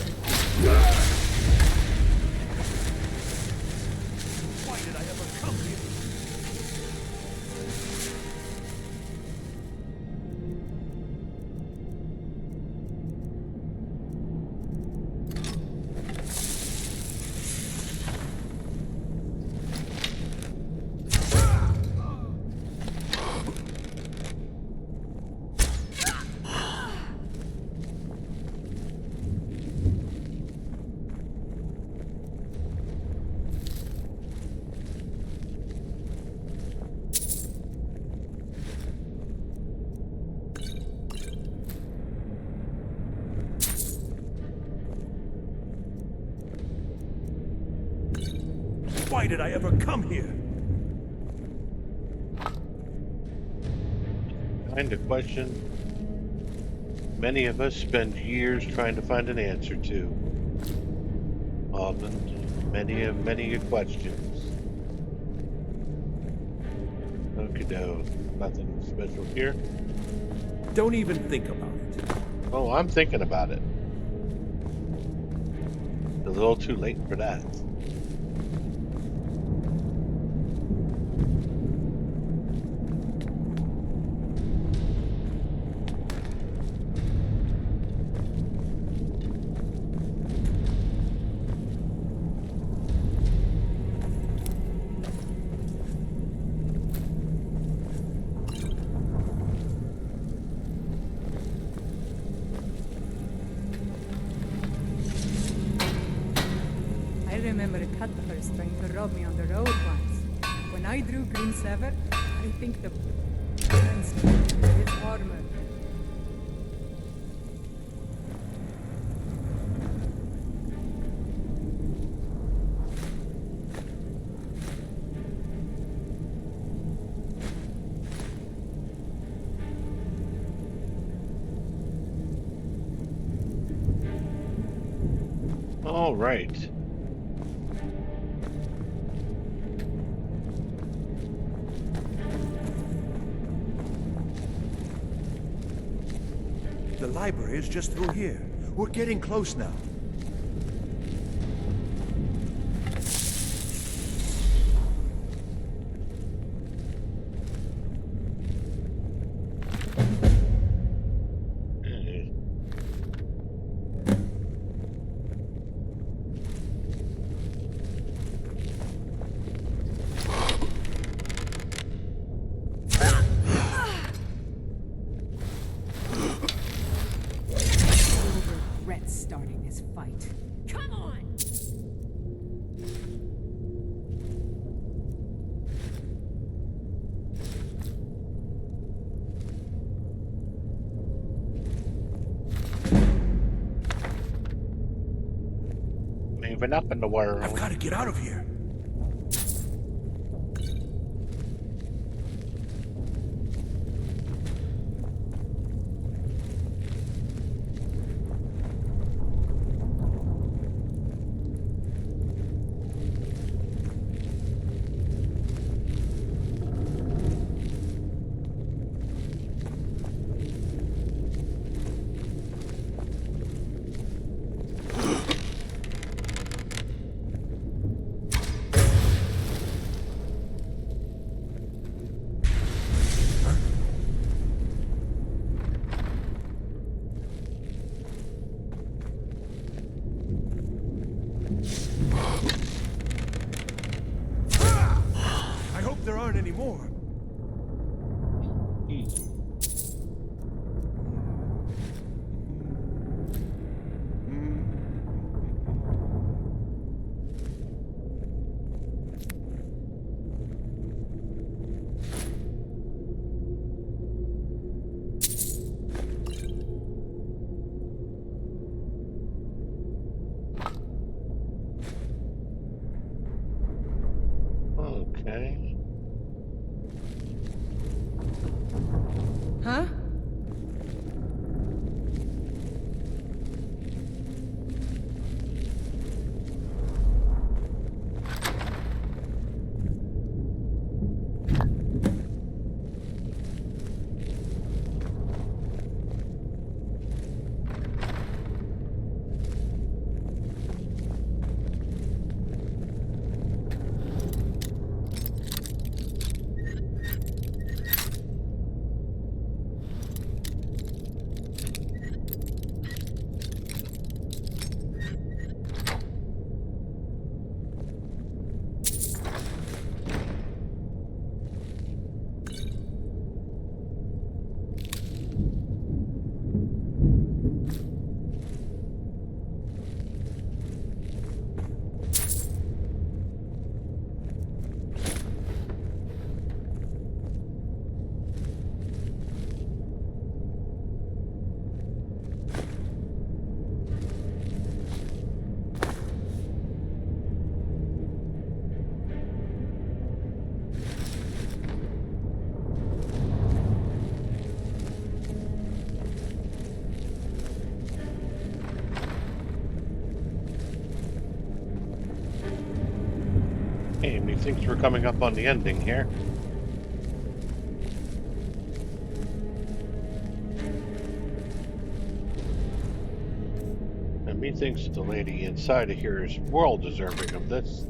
Why did I ever come here? Why did I ever come here? Kind of question many of us spend years trying to find an answer to. Osmond, many a questions. Okie doke. Nothing special here. Don't even think about it. Oh, I'm thinking about it. It's a little too late for that. I remember Cuthbert trying to rob me on the road once. When I drew Green Sever, I think the man's his armor. All right. The library is just through here. We're getting close now. Eh. Regret starting this fight. Come on! moving up in the world. I've got to get out of here. I hope there aren't any more. Okay. Huh? Hey, methinks we're coming up on the ending here. And methinks the lady inside of here is well deserving of this.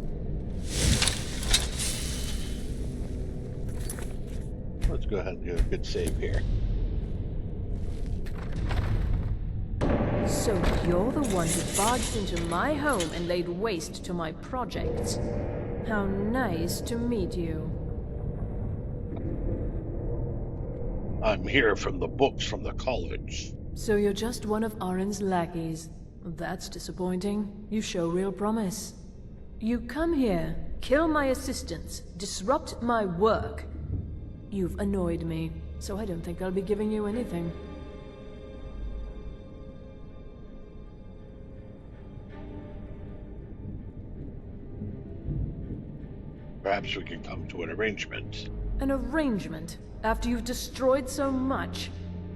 Let's go ahead and do a good save here. So you're the one who barged into my home and laid waste to my projects. How nice to meet you. I'm here from the books from the college. So you're just one of Arin's lackeys. That's disappointing. You show real promise. You come here, kill my assistants, disrupt my work. You've annoyed me, so I don't think I'll be giving you anything. Perhaps we can come to an arrangement. An arrangement? After you've destroyed so much?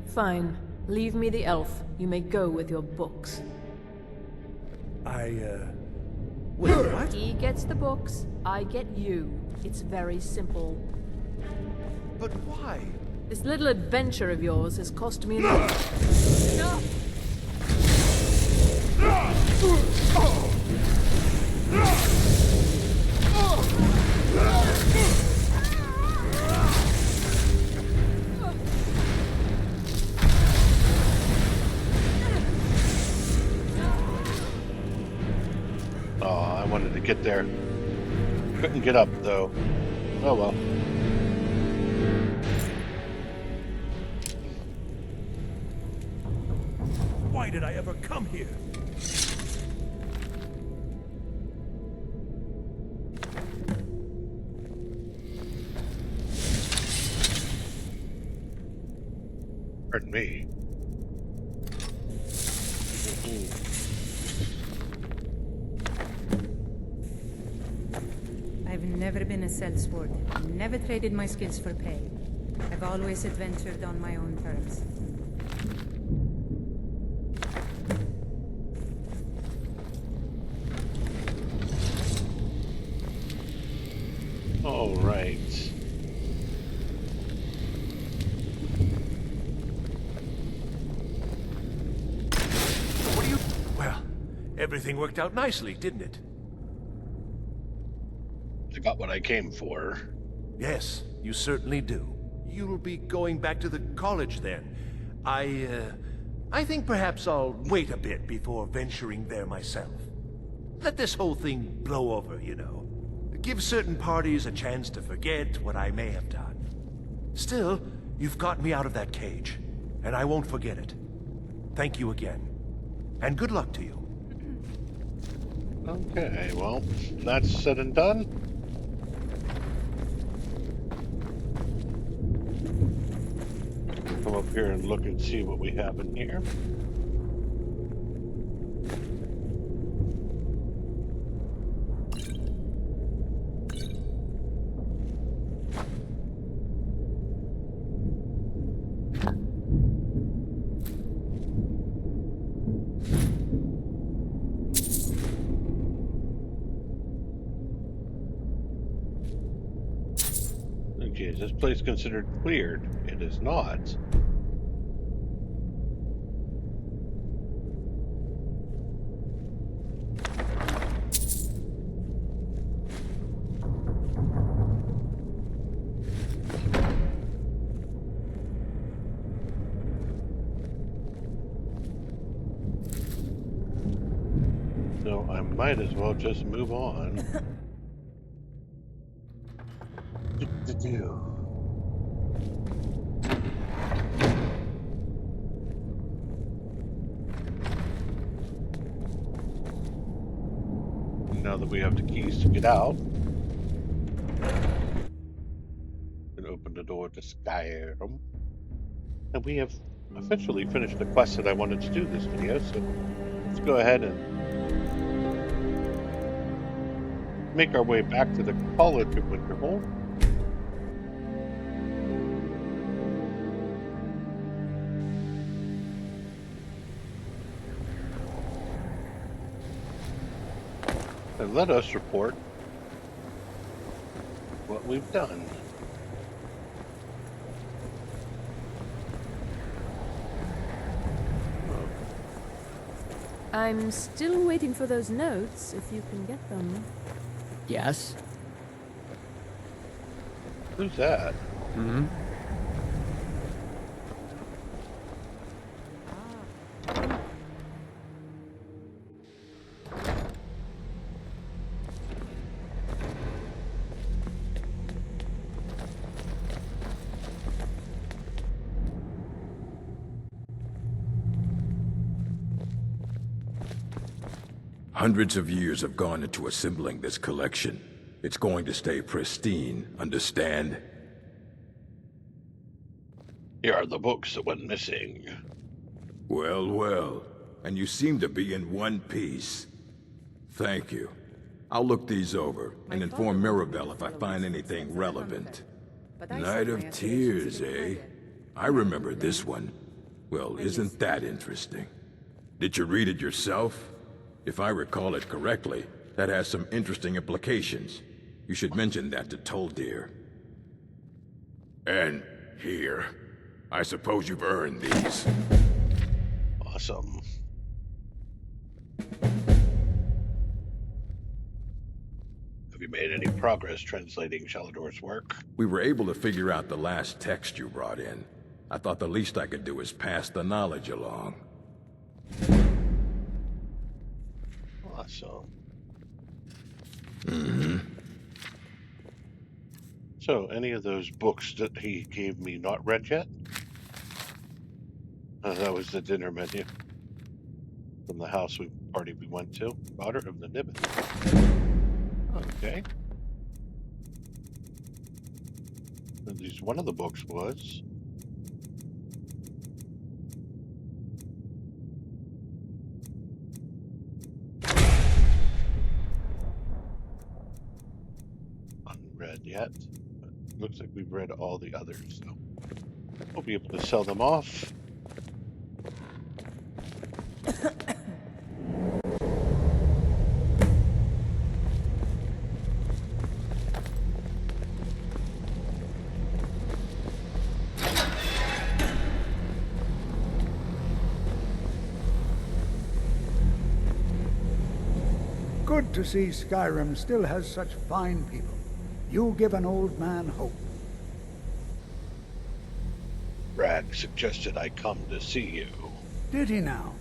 Fine. Leave me the elf. You may go with your books. Wait, what? He gets the books, I get you. It's very simple. But why? This little adventure of yours has cost me enough. Enough! Oh, I wanted to get there. Couldn't get up, though. Oh well. Why did I ever come here? Pardon me. never been a sellsword. Never traded my skills for pay. I've always adventured on my own terms. All right. What do you... Well, everything worked out nicely, didn't it? I got what I came for. Yes, you certainly do. You'll be going back to the college then. I think perhaps I'll wait a bit before venturing there myself. Let this whole thing blow over, you know. Give certain parties a chance to forget what I may have done. Still, you've got me out of that cage, and I won't forget it. Thank you again. And good luck to you. Okay, well, that's said and done. Come up here and look and see what we have in here. Okay, is this place considered cleared? It is not. So I might as well just move on. Do. Now that we have the keys to get out, and open the door to Skyrim, and we have officially finished the quest that I wanted to do this video. So let's go ahead and make our way back to the College of Winterhold. And let us report what we've done. I'm still waiting for those notes, if you can get them. Yes? Who's that? Hmm? Hundreds of years have gone into assembling this collection. It's going to stay pristine, understand? Here are the books that went missing. Well, well. And you seem to be in one piece. Thank you. I'll look these over and inform Mirabelle if I find anything relevant. Night of Tears, eh? I remember this one. Well, isn't that interesting? Did you read it yourself? If I recall it correctly, that has some interesting implications. You should mention that to Toldir. And here. I suppose you've earned these. Awesome. Have you made any progress translating Shalador's work? We were able to figure out the last text you brought in. I thought the least I could do is pass the knowledge along. Awesome. Mm-hmm. So, any of those books that he gave me not read yet? That was the dinner menu from the house party we went to. Daughter of the Nibbin. Okay. At least one of the books was. looks like we've read all the others, so we'll be able to sell them off. Good to see Skyrim still has such fine people. You give an old man hope. Bragg suggested I come to see you. Did he now?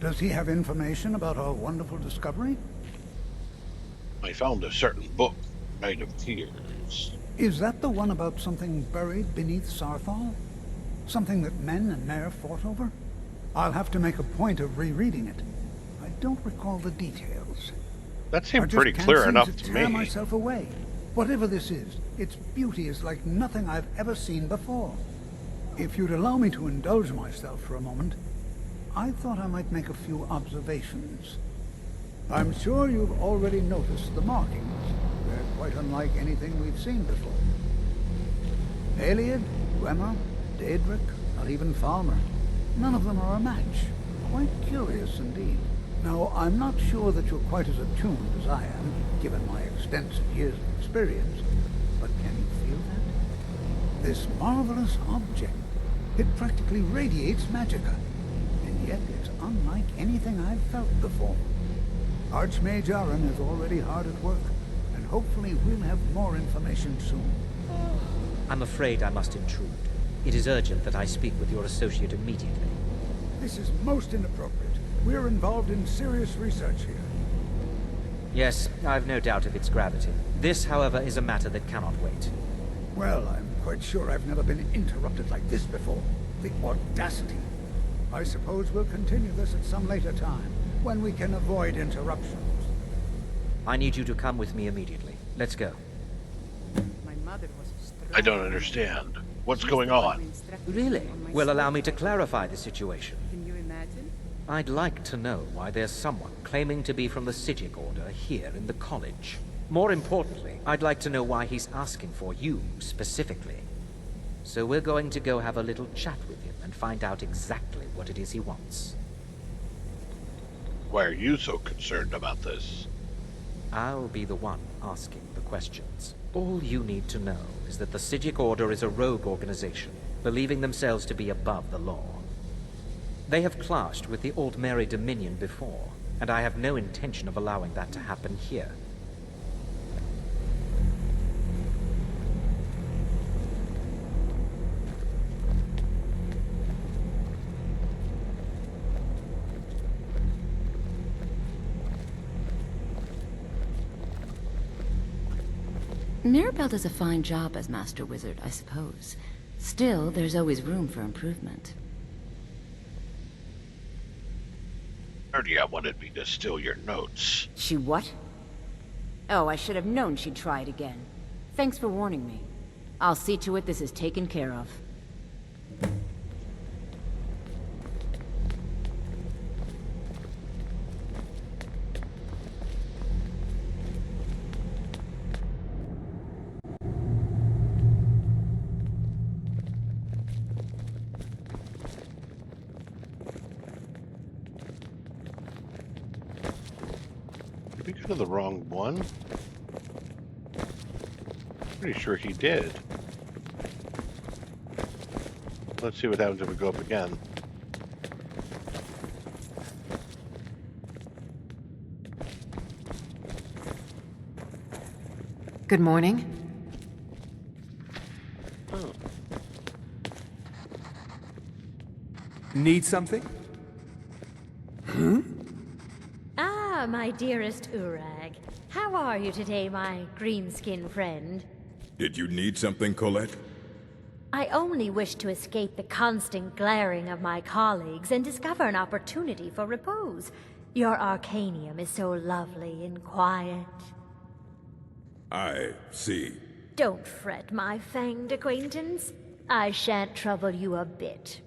Does he have information about our wonderful discovery? I found a certain book, Night of Tears. Is that the one about something buried beneath Sarthal? Something that men and Mare fought over? I'll have to make a point of rereading it. I don't recall the details. That seemed pretty clear enough to tear me. myself away. Whatever this is, its beauty is like nothing I've ever seen before. If you'd allow me to indulge myself for a moment, I thought I might make a few observations. I'm sure you've already noticed the markings. They're quite unlike anything we've seen before. Haliad, Dwemer, Daedric, not even Falmer. None of them are a match. Quite curious indeed. Now, I'm not sure that you're quite as attuned as I am, given my extensive years of experience, but can you feel that? This marvelous object, it practically radiates magicka, and yet it's unlike anything I've felt before. Archmage Aaron is already hard at work, and hopefully we'll have more information soon. I'm afraid I must intrude. It is urgent that I speak with your associate immediately. This is most inappropriate. We're involved in serious research here. Yes, I've no doubt of its gravity. This, however, is a matter that cannot wait. Well, I'm quite sure I've never been interrupted like this before. The audacity. I suppose we'll continue this at some later time, when we can avoid interruptions. I need you to come with me immediately. Let's go. My mother was a strong I don't woman. understand. What's going on? Really? Well, allow me to clarify the situation. Can you imagine? I'd like to know why there's someone claiming to be from the Psijic Order here in the college. More importantly, I'd like to know why he's asking for you specifically. So we're going to go have a little chat with him and find out exactly what it is he wants. Why are you so concerned about this? I'll be the one asking the questions. All you need to know is that the Psijic Order is a rogue organization, believing themselves to be above the law. They have clashed with the Aldmeri Dominion before, and I have no intention of allowing that to happen here. Mirabelle does a fine job as Master Wizard, I suppose. Still, there's always room for improvement. Erdia wanted me to steal your notes. She what? Oh, I should have known she'd try it again. Thanks for warning me. I'll see to it this is taken care of. Did we go to the wrong one? Pretty sure he did. Let's see what happens if we go up again. Good morning. Oh. Need something? Ah, my dearest Urag. How are you today, my green-skinned friend? Did you need something, Colette? I only wish to escape the constant glaring of my colleagues and discover an opportunity for repose. Your Arcanium is so lovely and quiet. I see. Don't fret, my fanged acquaintance. I shan't trouble you a bit.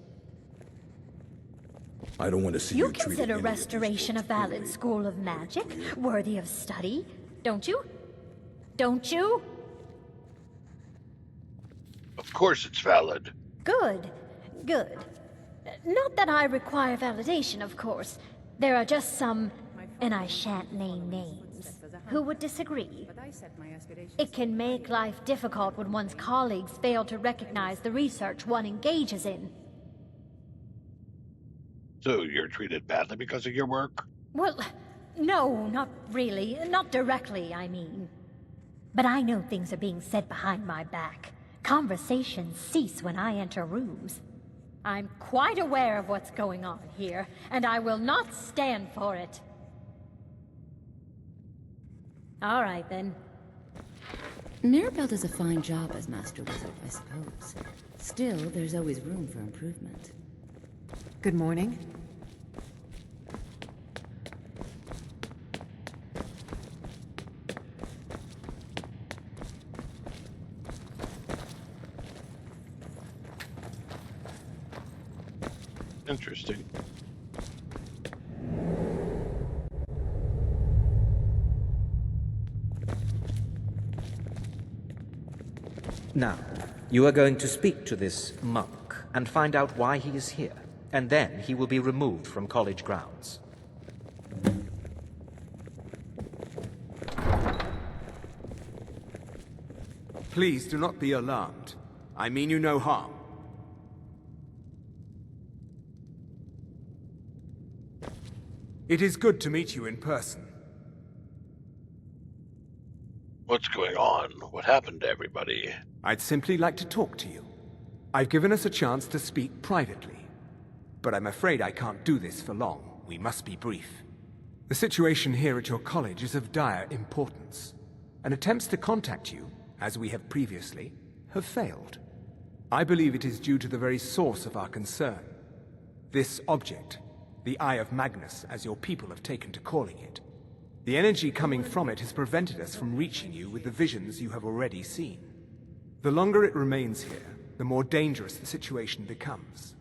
I don't want to see you treating consider any restoration a valid school of magic, worthy of study, don't you? Don't you? Of course it's valid. Good. Good. Not that I require validation, of course. There are just some, and I shan't name names, who would disagree. It can make life difficult when one's colleagues fail to recognize the research one engages in. So you're treated badly because of your work? Well, no, not really. Not directly, I mean. But I know things are being said behind my back. Conversations cease when I enter rooms. I'm quite aware of what's going on here, and I will not stand for it. All right, then. Mirabelle does a fine job as Master Wizard, I suppose. Still, there's always room for improvement. Good morning. Interesting. Now, you are going to speak to this monk and find out why he is here, and then he will be removed from college grounds. Please do not be alarmed. I mean you no harm. It is good to meet you in person. What's going on? What happened to everybody? I'd simply like to talk to you. I've given us a chance to speak privately. But I'm afraid I can't do this for long. We must be brief. The situation here at your college is of dire importance, and attempts to contact you, as we have previously, have failed. I believe it is due to the very source of our concern. This object, the Eye of Magnus, as your people have taken to calling it. The energy coming from it has prevented us from reaching you with the visions you have already seen. The longer it remains here, the more dangerous the situation becomes.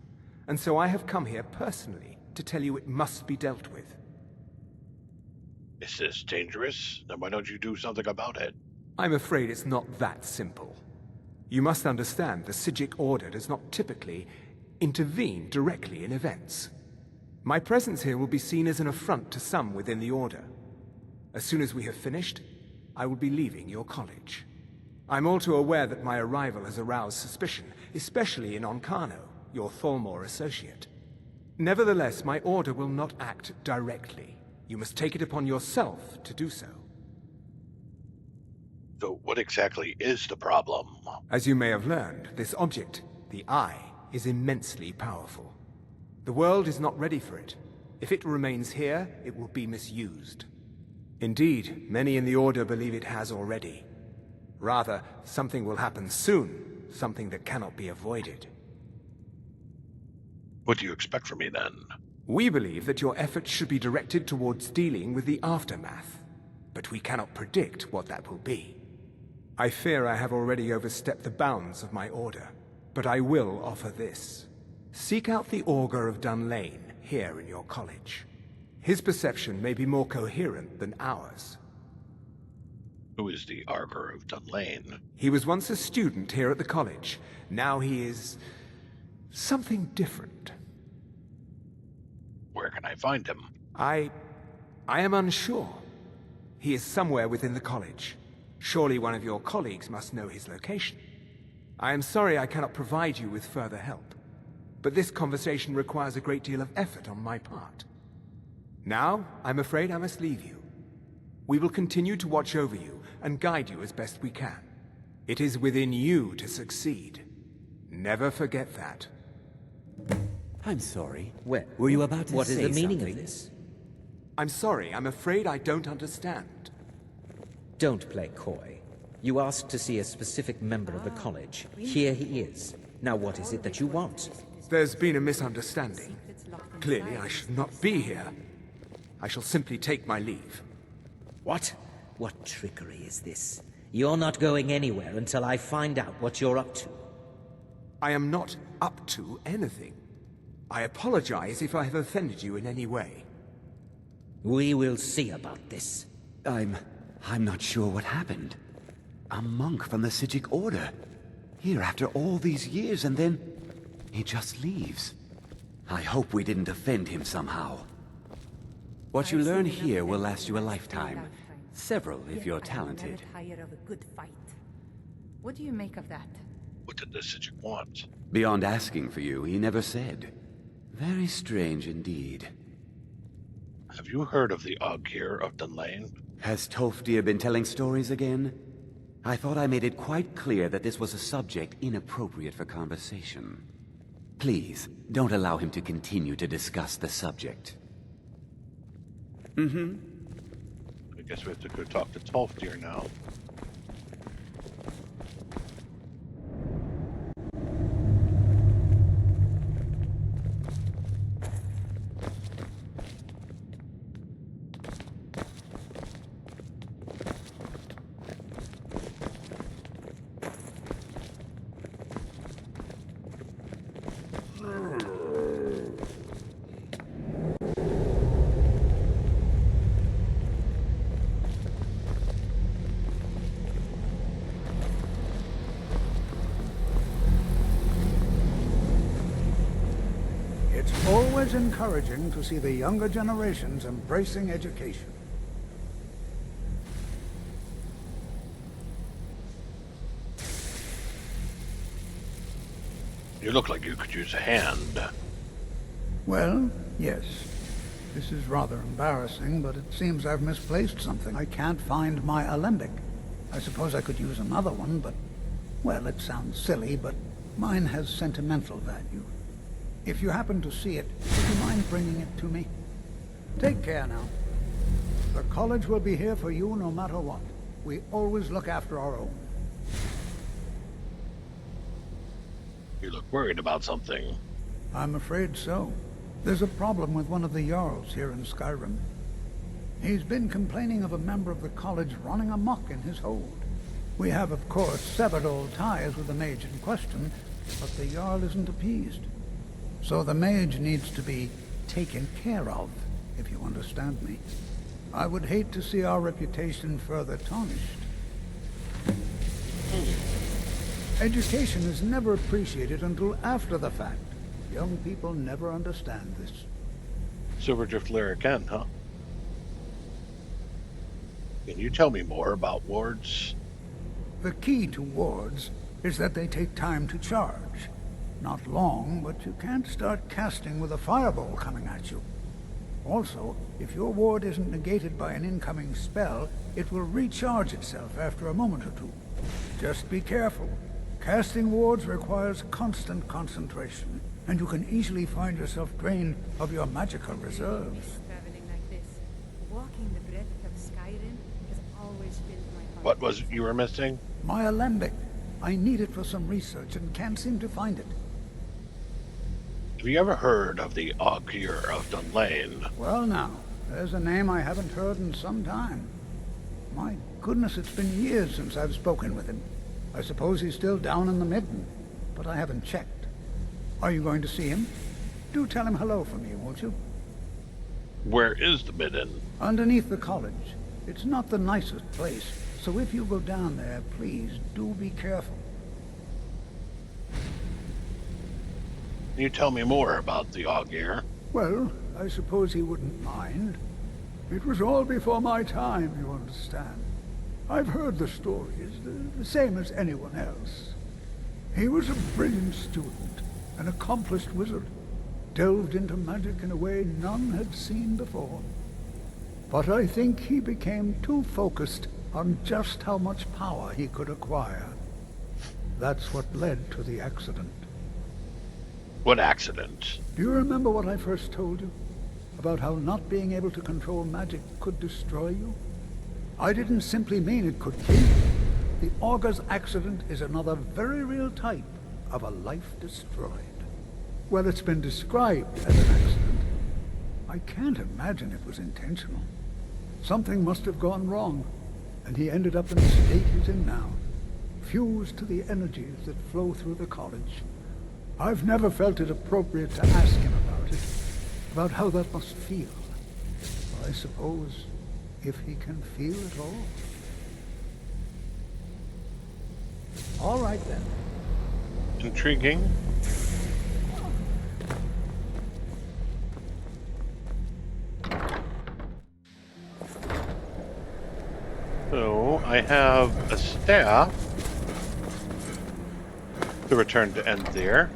And so I have come here personally to tell you it must be dealt with. Is this dangerous? Then why don't you do something about it? I'm afraid it's not that simple. You must understand the Psijic Order does not typically intervene directly in events. My presence here will be seen as an affront to some within the Order. As soon as we have finished, I will be leaving your college. I'm all too aware that my arrival has aroused suspicion, especially in Onkano, your Thalmor associate. Nevertheless, my order will not act directly. You must take it upon yourself to do so. So what exactly is the problem? As you may have learned, this object, the Eye, is immensely powerful. The world is not ready for it. If it remains here, it will be misused. Indeed, many in the Order believe it has already. Rather, something will happen soon, something that cannot be avoided. What do you expect from me, then? We believe that your efforts should be directed towards dealing with the aftermath, but we cannot predict what that will be. I fear I have already overstepped the bounds of my order, but I will offer this. Seek out the Augur of Dunlane here in your college. His perception may be more coherent than ours. Who is the Augur of Dunlane? He was once a student here at the college. Now he is something different. Where can I find him? I am unsure. He is somewhere within the college. Surely one of your colleagues must know his location. I am sorry I cannot provide you with further help, but this conversation requires a great deal of effort on my part. Now, I'm afraid I must leave you. We will continue to watch over you and guide you as best we can. It is within you to succeed. Never forget that. I'm sorry. Were you about to say What is the meaning something? of this? I'm sorry. I'm afraid I don't understand. Don't play coy. You asked to see a specific member of the college. Here he is. Now what is it that you want? There's been a misunderstanding. Clearly, I should not be here. I shall simply take my leave. What? What trickery is this? You're not going anywhere until I find out what you're up to. I am not up to anything. I apologize if I have offended you in any way. We will see about this. I'm not sure what happened. A monk from the Psijic Order. Here after all these years, and then he just leaves. I hope we didn't offend him somehow. What you learn here will last you a lifetime. Several, if you're talented. Tire of a good fight. What do you make of that? What did the Sigil want? Beyond asking for you, he never said. Very strange indeed. Have you heard of the Augir of Dunlane? Has Tolfdir been telling stories again? I thought I made it quite clear that this was a subject inappropriate for conversation. Please, don't allow him to continue to discuss the subject. I guess we have to go talk to Tolfdir now. It's always encouraging to see the younger generations embracing education. You look like you could use a hand. Well, yes. This is rather embarrassing, but it seems I've misplaced something. I can't find my alembic. I suppose I could use another one, but... well, it sounds silly, but mine has sentimental value. If you happen to see it, would you mind bringing it to me? Take care now. The college will be here for you no matter what. We always look after our own. You look worried about something. I'm afraid so. There's a problem with one of the Jarls here in Skyrim. He's been complaining of a member of the college running amok in his hold. We have, of course, severed all ties with the mage in question, but the Jarl isn't appeased. So the mage needs to be taken care of, if you understand me. I would hate to see our reputation further tarnished. Education is never appreciated until after the fact. Young people never understand this. Silverdrift Lair again, huh? Can you tell me more about wards? The key to wards is that they take time to charge. Not long, but you can't start casting with a fireball coming at you. Also, if your ward isn't negated by an incoming spell, it will recharge itself after a moment or two. Just be careful. Casting wards requires constant concentration, and you can easily find yourself drained of your magical reserves. Traveling like this. Walking the breadth of Skyrim has always filled my heart. What was it you were missing? My alembic. I need it for some research and can't seem to find it. Have you ever heard of the Augir of Dunlane? Well now, there's a name I haven't heard in some time. My goodness, it's been years since I've spoken with him. I suppose he's still down in the Midden, but I haven't checked. Are you going to see him? Do tell him hello for me, won't you? Where is the Midden? Underneath the college. It's not the nicest place, so if you go down there, please do be careful. Can you tell me more about the Augir? Well, I suppose he wouldn't mind. It was all before my time, you understand. I've heard the stories, the same as anyone else. He was a brilliant student, an accomplished wizard, delved into magic in a way none had seen before. But I think he became too focused on just how much power he could acquire. That's what led to the accident. What accident? Do you remember what I first told you? About how not being able to control magic could destroy you? I didn't simply mean it could kill you. The Augur's accident is another very real type of a life destroyed. Well, it's been described as an accident. I can't imagine it was intentional. Something must have gone wrong, and he ended up in the state he's in now, fused to the energies that flow through the college. I've never felt it appropriate to ask him about how that must feel. I suppose if he can feel it all. All right then. intriguing. So, I have a staff to return to end there.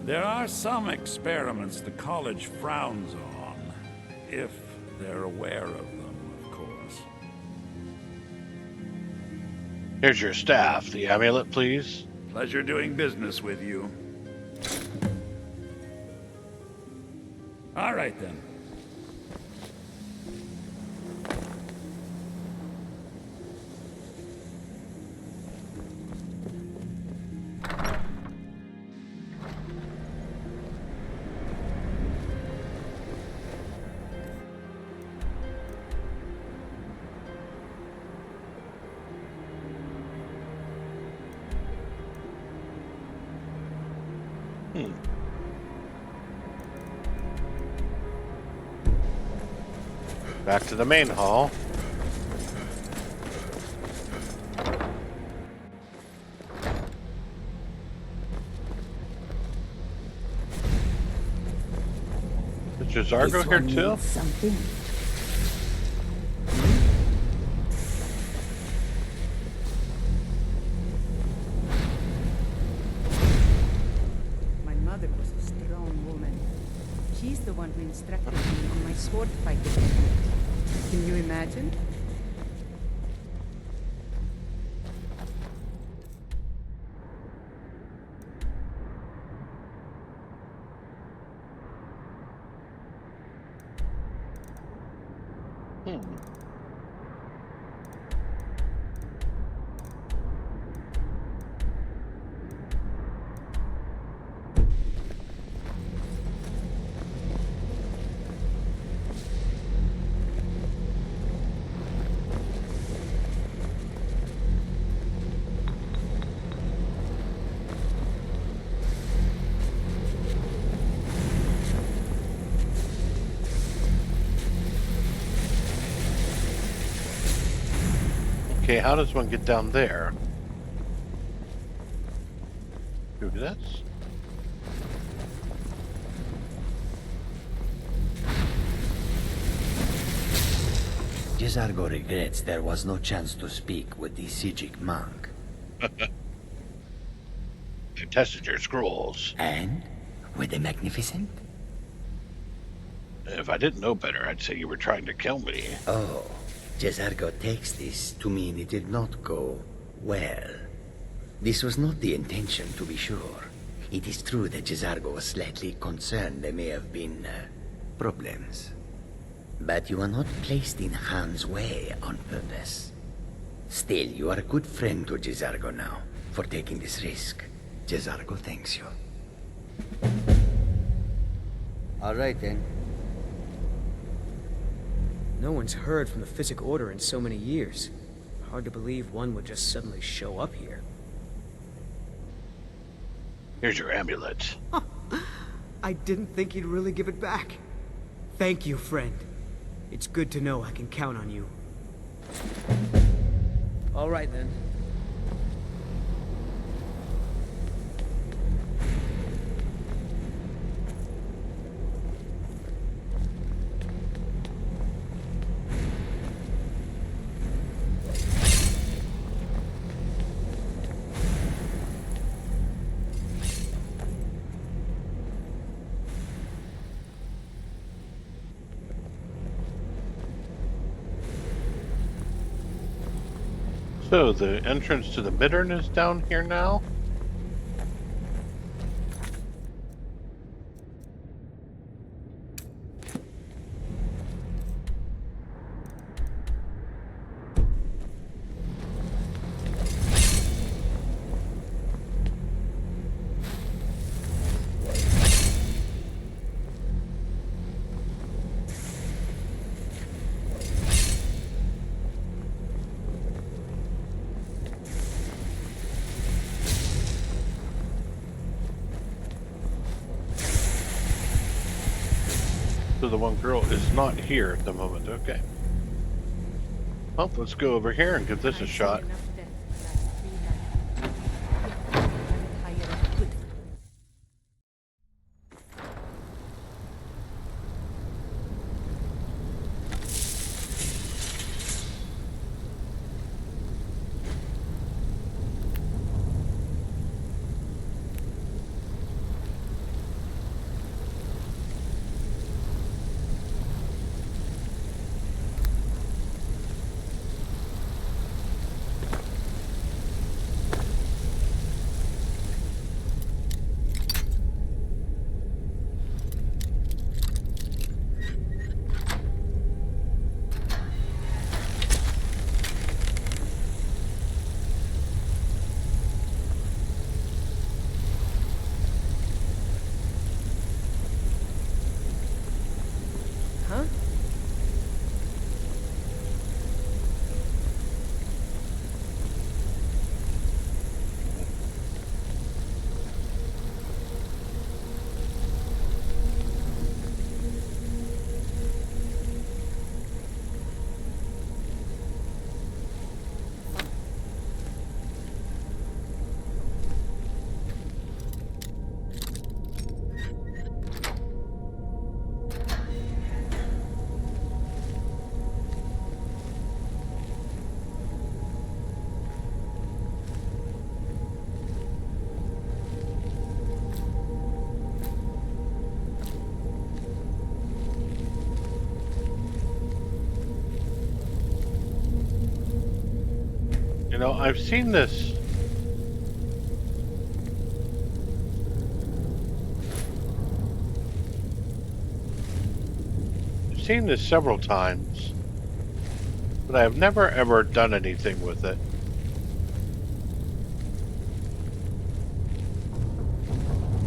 There are some experiments the college frowns on, if they're aware of them, of course. Here's your staff. The amulet, please. Pleasure doing business with you. All right, then. Back to the main hall. Is Jazargo here too? Something. My mother was a strong woman. She's the one who instructed me on my sword fighting technique. Can you imagine? Okay, how does one get down there? Do this? Jazargo regrets there was no chance to speak with the Sijic monk. I tested your scrolls. And? Were they magnificent? If I didn't know better, I'd say you were trying to kill me. Oh, Jazargo takes this to mean it did not go well. This was not the intention, to be sure. It is true that Jazargo was slightly concerned there may have been problems. But you are not placed in harm's way on purpose. Still, you are a good friend to Jazargo now, for taking this risk. Jazargo thanks you. All right, then. No one's heard from the Physic Order in so many years. Hard to believe one would just suddenly show up here. Here's your amulet. I didn't think you'd really give it back. Thank you, friend. It's good to know I can count on you. All right, then. So, the entrance to the Middern is down here now? So the one girl is not here at the moment. Okay. Well, let's go over here and give this a shot. Huh? You know, I've seen this. I've seen this several times, but I have never ever done anything with it.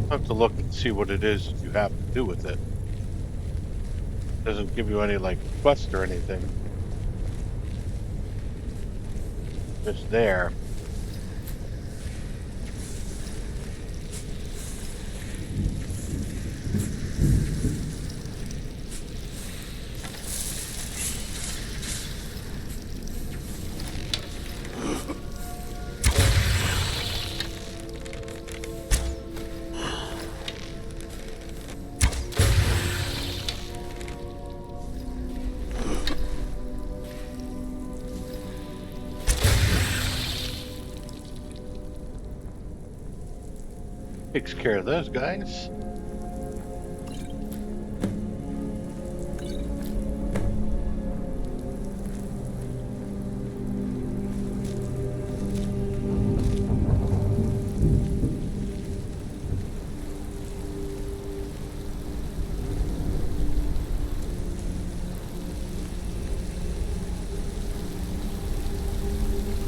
I'll have to look and see what it is that you have to do with it. Doesn't give you any like quest or anything. Just there. Takes care of those guys.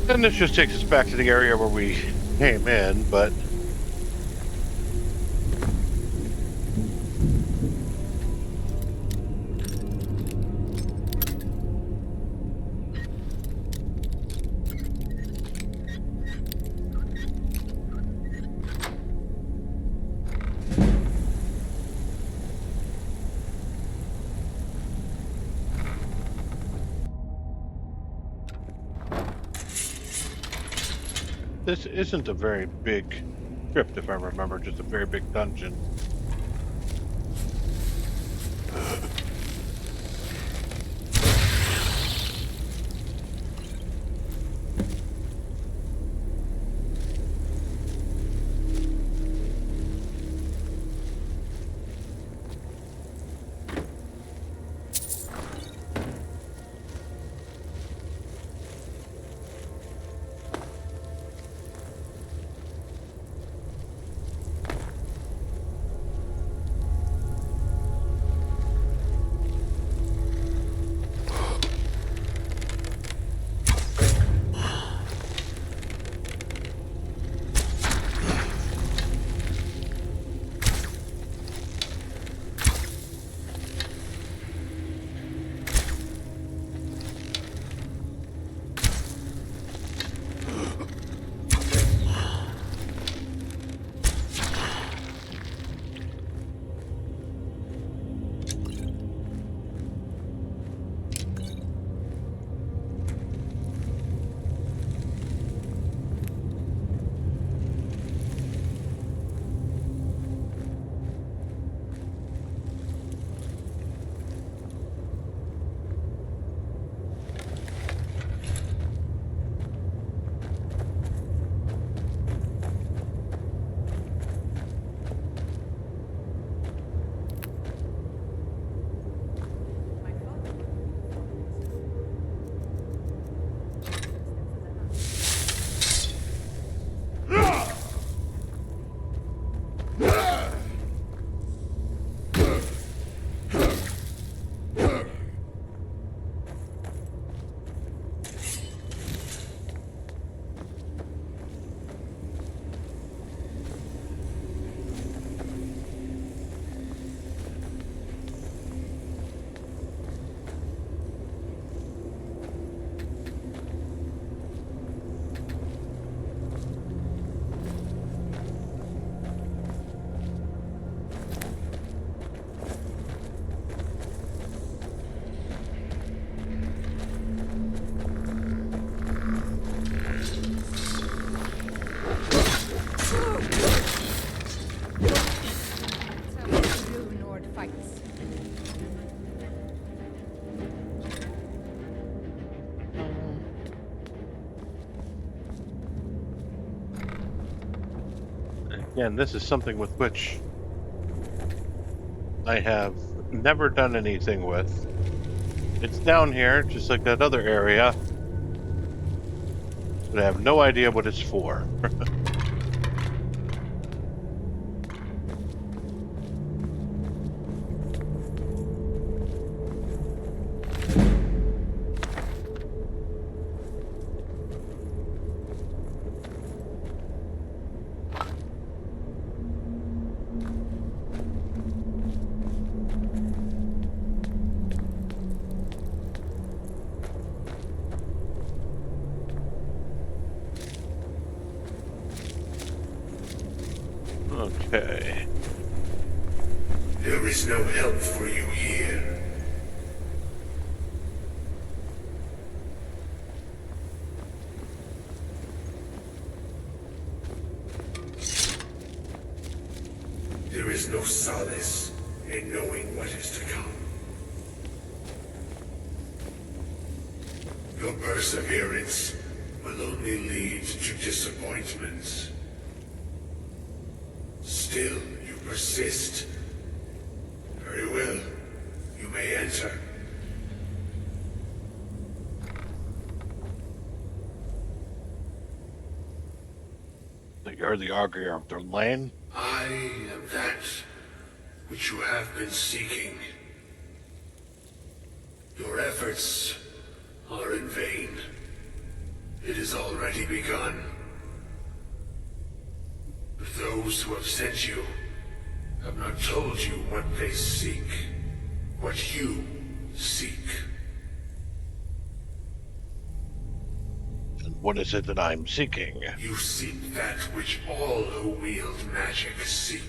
And this just takes us back to the area where we came in, but this isn't a very big crypt, if I remember, just a very big dungeon. fights. Again, this is something with which I have never done anything with. It's down here, just like that other area, but I have no idea what it's for. Okay. There is no help for you here. There is no solace in knowing what is to come. Your perseverance will only lead to disappointments. Still, you persist. Very well. You may enter. You're the augury of their lane? I am that which you have been seeking. Your efforts are in vain. It has already begun. But those who have sent you have not told you what they seek, what you seek. And what is it that I'm seeking? You seek that which all who wield magic seek,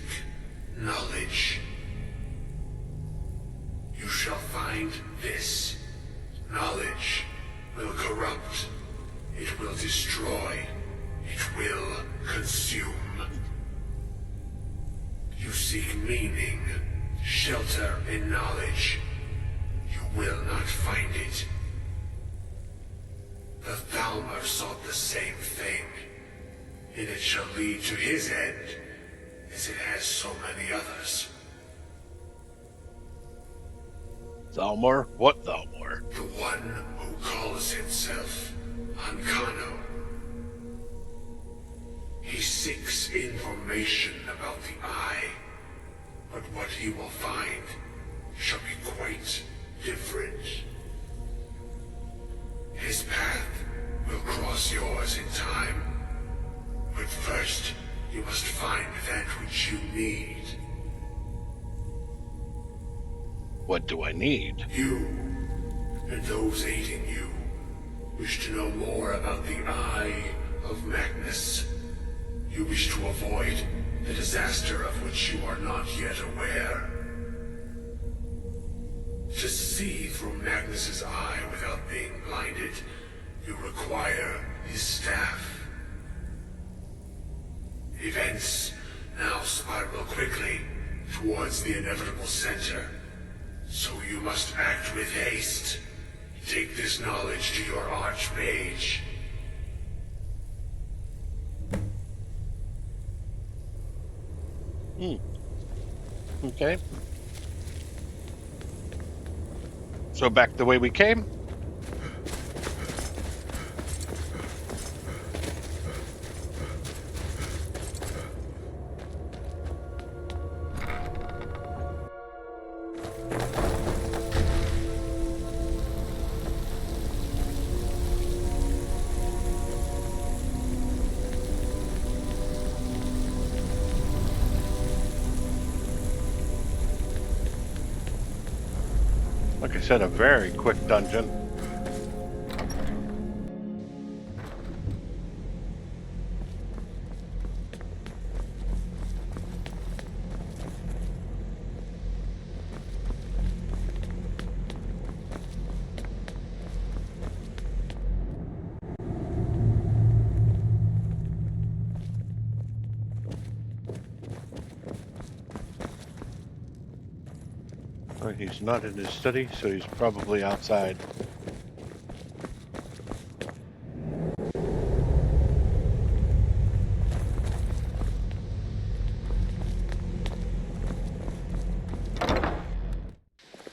knowledge. You shall find this. Knowledge will corrupt. It will destroy. It will consume. You seek meaning, shelter in knowledge. You will not find it. The Thalmor sought the same thing, and it shall lead to his end, as it has so many others. Thalmor? What Thalmor? The one who calls himself Ankano. He seeks information about the Eye, but what he will find shall be quite different. His path will cross yours in time, but first you must find that which you need. What do I need? You, and those aiding you, wish to know more about the Eye of Magnus. You wish to avoid the disaster of which you are not yet aware. To see through Magnus's eye without being blinded, you require his staff. Events now spiral quickly towards the inevitable center, so you must act with haste. Take this knowledge to your archmage. Okay. So back the way we came? Like I said, a very quick dungeon. Oh, he's not in his study, so he's probably outside.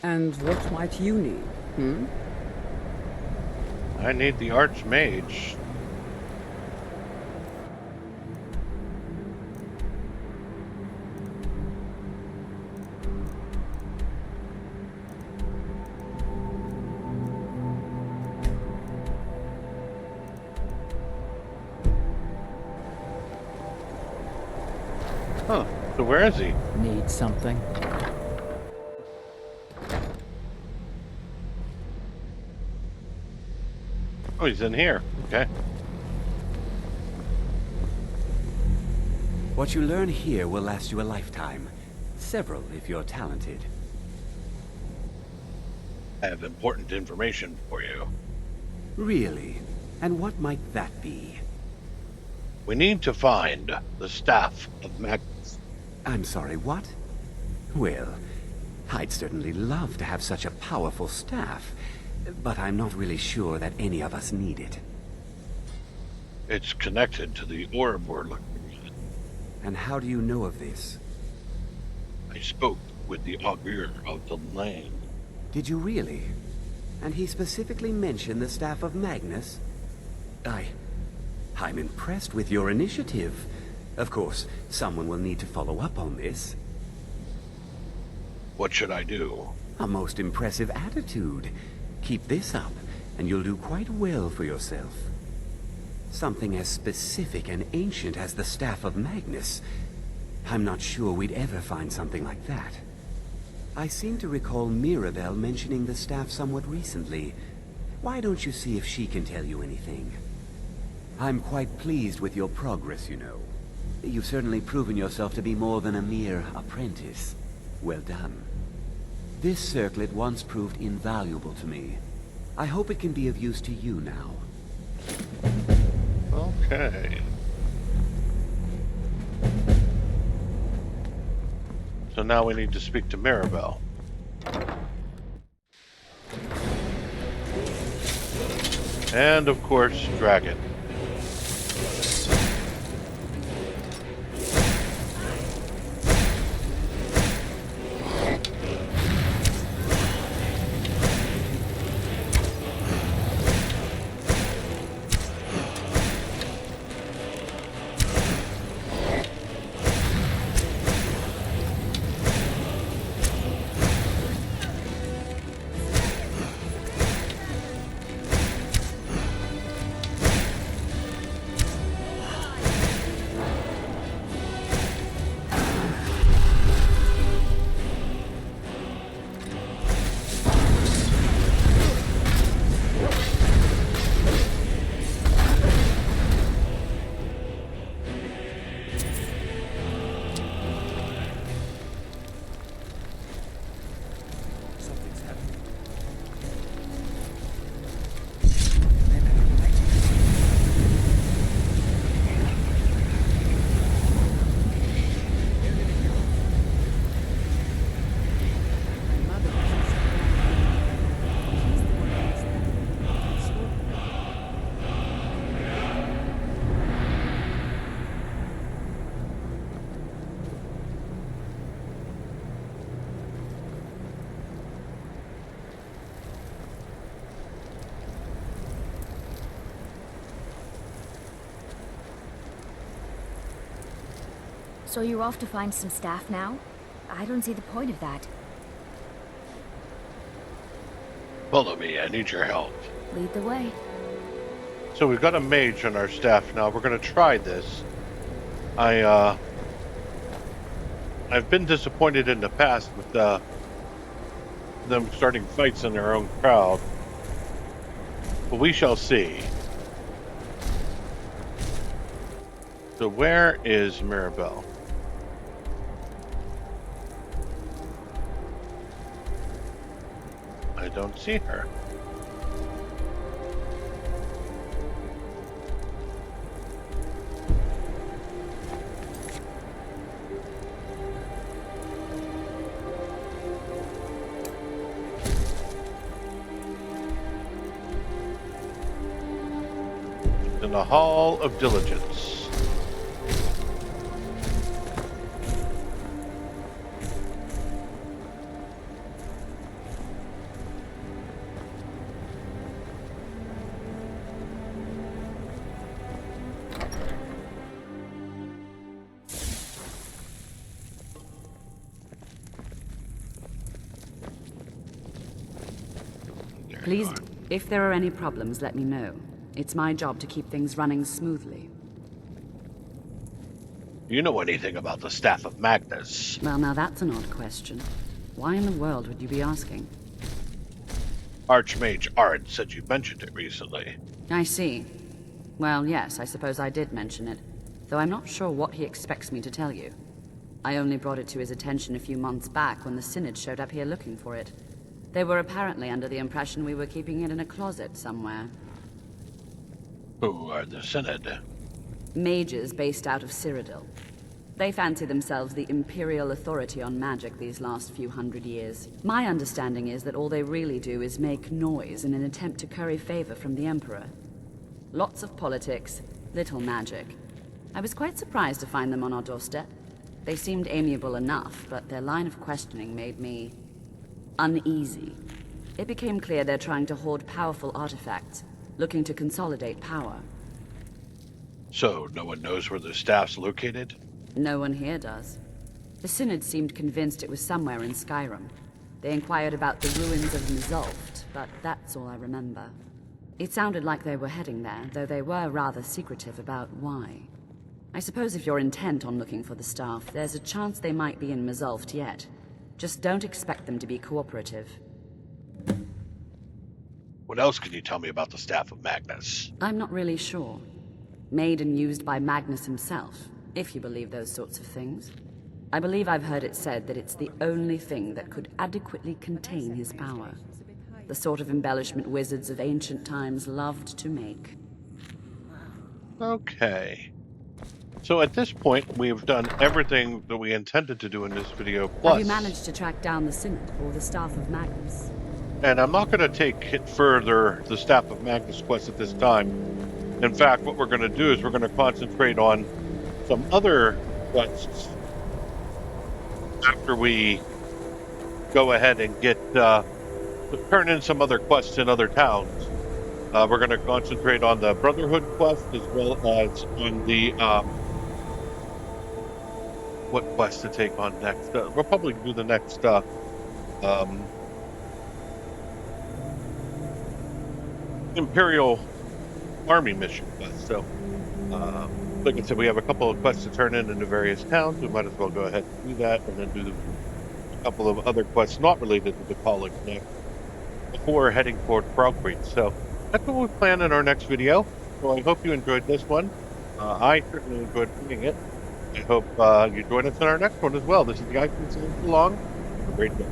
And what might you need, hmm? I need the Archmage. Huh, so where is he? Need something? Oh, he's in here. Okay. What you learn here will last you a lifetime. Several, if you're talented. I have important information for you. Really? And what might that be? We need to find the Staff of Magnus. I'm sorry, what? Well, I'd certainly love to have such a powerful staff, but I'm not really sure that any of us need it. It's connected to the orb we're looking at. And how do you know of this? I spoke with the augur of the land. Did you really? And he specifically mentioned the Staff of Magnus? I'm impressed with your initiative. Of course, someone will need to follow up on this. What should I do? A most impressive attitude. Keep this up, and you'll do quite well for yourself. Something as specific and ancient as the Staff of Magnus. I'm not sure we'd ever find something like that. I seem to recall Mirabelle mentioning the staff somewhat recently. Why don't you see if she can tell you anything? I'm quite pleased with your progress, you know. You've certainly proven yourself to be more than a mere apprentice. Well done. This circlet once proved invaluable to me. I hope it can be of use to you now. Okay. So now we need to speak to Mirabelle. And of course, Dragon. So you're off to find some staff now? I don't see the point of that. Follow me, I need your help. Lead the way. So we've got a mage on our staff now. We're going to try this. I've been disappointed in the past with them starting fights in their own crowd. But we shall see. So where is Mirabelle? I don't see her. in the Hall of Diligence. Please, if there are any problems, let me know. It's my job to keep things running smoothly. Do you know anything about the Staff of Magnus? Well, now that's an odd question. Why in the world would you be asking? Archmage Ard said you mentioned it recently. I see. Well, yes, I suppose I did mention it, though I'm not sure what he expects me to tell you. I only brought it to his attention a few months back when the Synod showed up here looking for it. They were apparently under the impression we were keeping it in a closet somewhere. Who are the Synod? Mages based out of Cyrodiil. They fancy themselves the imperial authority on magic these last few hundred years. My understanding is that all they really do is make noise in an attempt to curry favor from the Emperor. Lots of politics, little magic. I was quite surprised to find them on our doorstep. They seemed amiable enough, but their line of questioning made me uneasy. It became clear they're trying to hoard powerful artifacts, looking to consolidate power. So, no one knows where the staff's located? No one here does. The Synod seemed convinced it was somewhere in Skyrim. They inquired about the ruins of Mzulft, but that's all I remember. It sounded like they were heading there, though they were rather secretive about why. I suppose if you're intent on looking for the staff, there's a chance they might be in Mzulft yet. Just don't expect them to be cooperative. What else can you tell me about the Staff of Magnus? I'm not really sure. Made and used by Magnus himself, if you believe those sorts of things. I believe I've heard it said that it's the only thing that could adequately contain his power. The sort of embellishment wizards of ancient times loved to make. Okay. So at this point, we've done everything that we intended to do in this video, plus... Have you managed to track down the Synod or the Staff of Magnus? And I'm not going to take it further, the Staff of Magnus quest at this time. In fact, what we're going to do is we're going to concentrate on some other quests after we go ahead and get turn in some other quests in other towns. We're going to concentrate on the Brotherhood quest as well as on the what quest to take on next. We'll probably do the next Imperial Army mission quest. So, like I said, we have a couple of quests to turn in the various towns. We might as well go ahead and do that, and then do a couple of other quests not related to the college next before heading toward Kralkreed. So that's what we plan in our next video. So I hope you enjoyed this one. I certainly enjoyed playing it. I hope you join us in our next one as well. This is the guy who saying so long. Have a great day.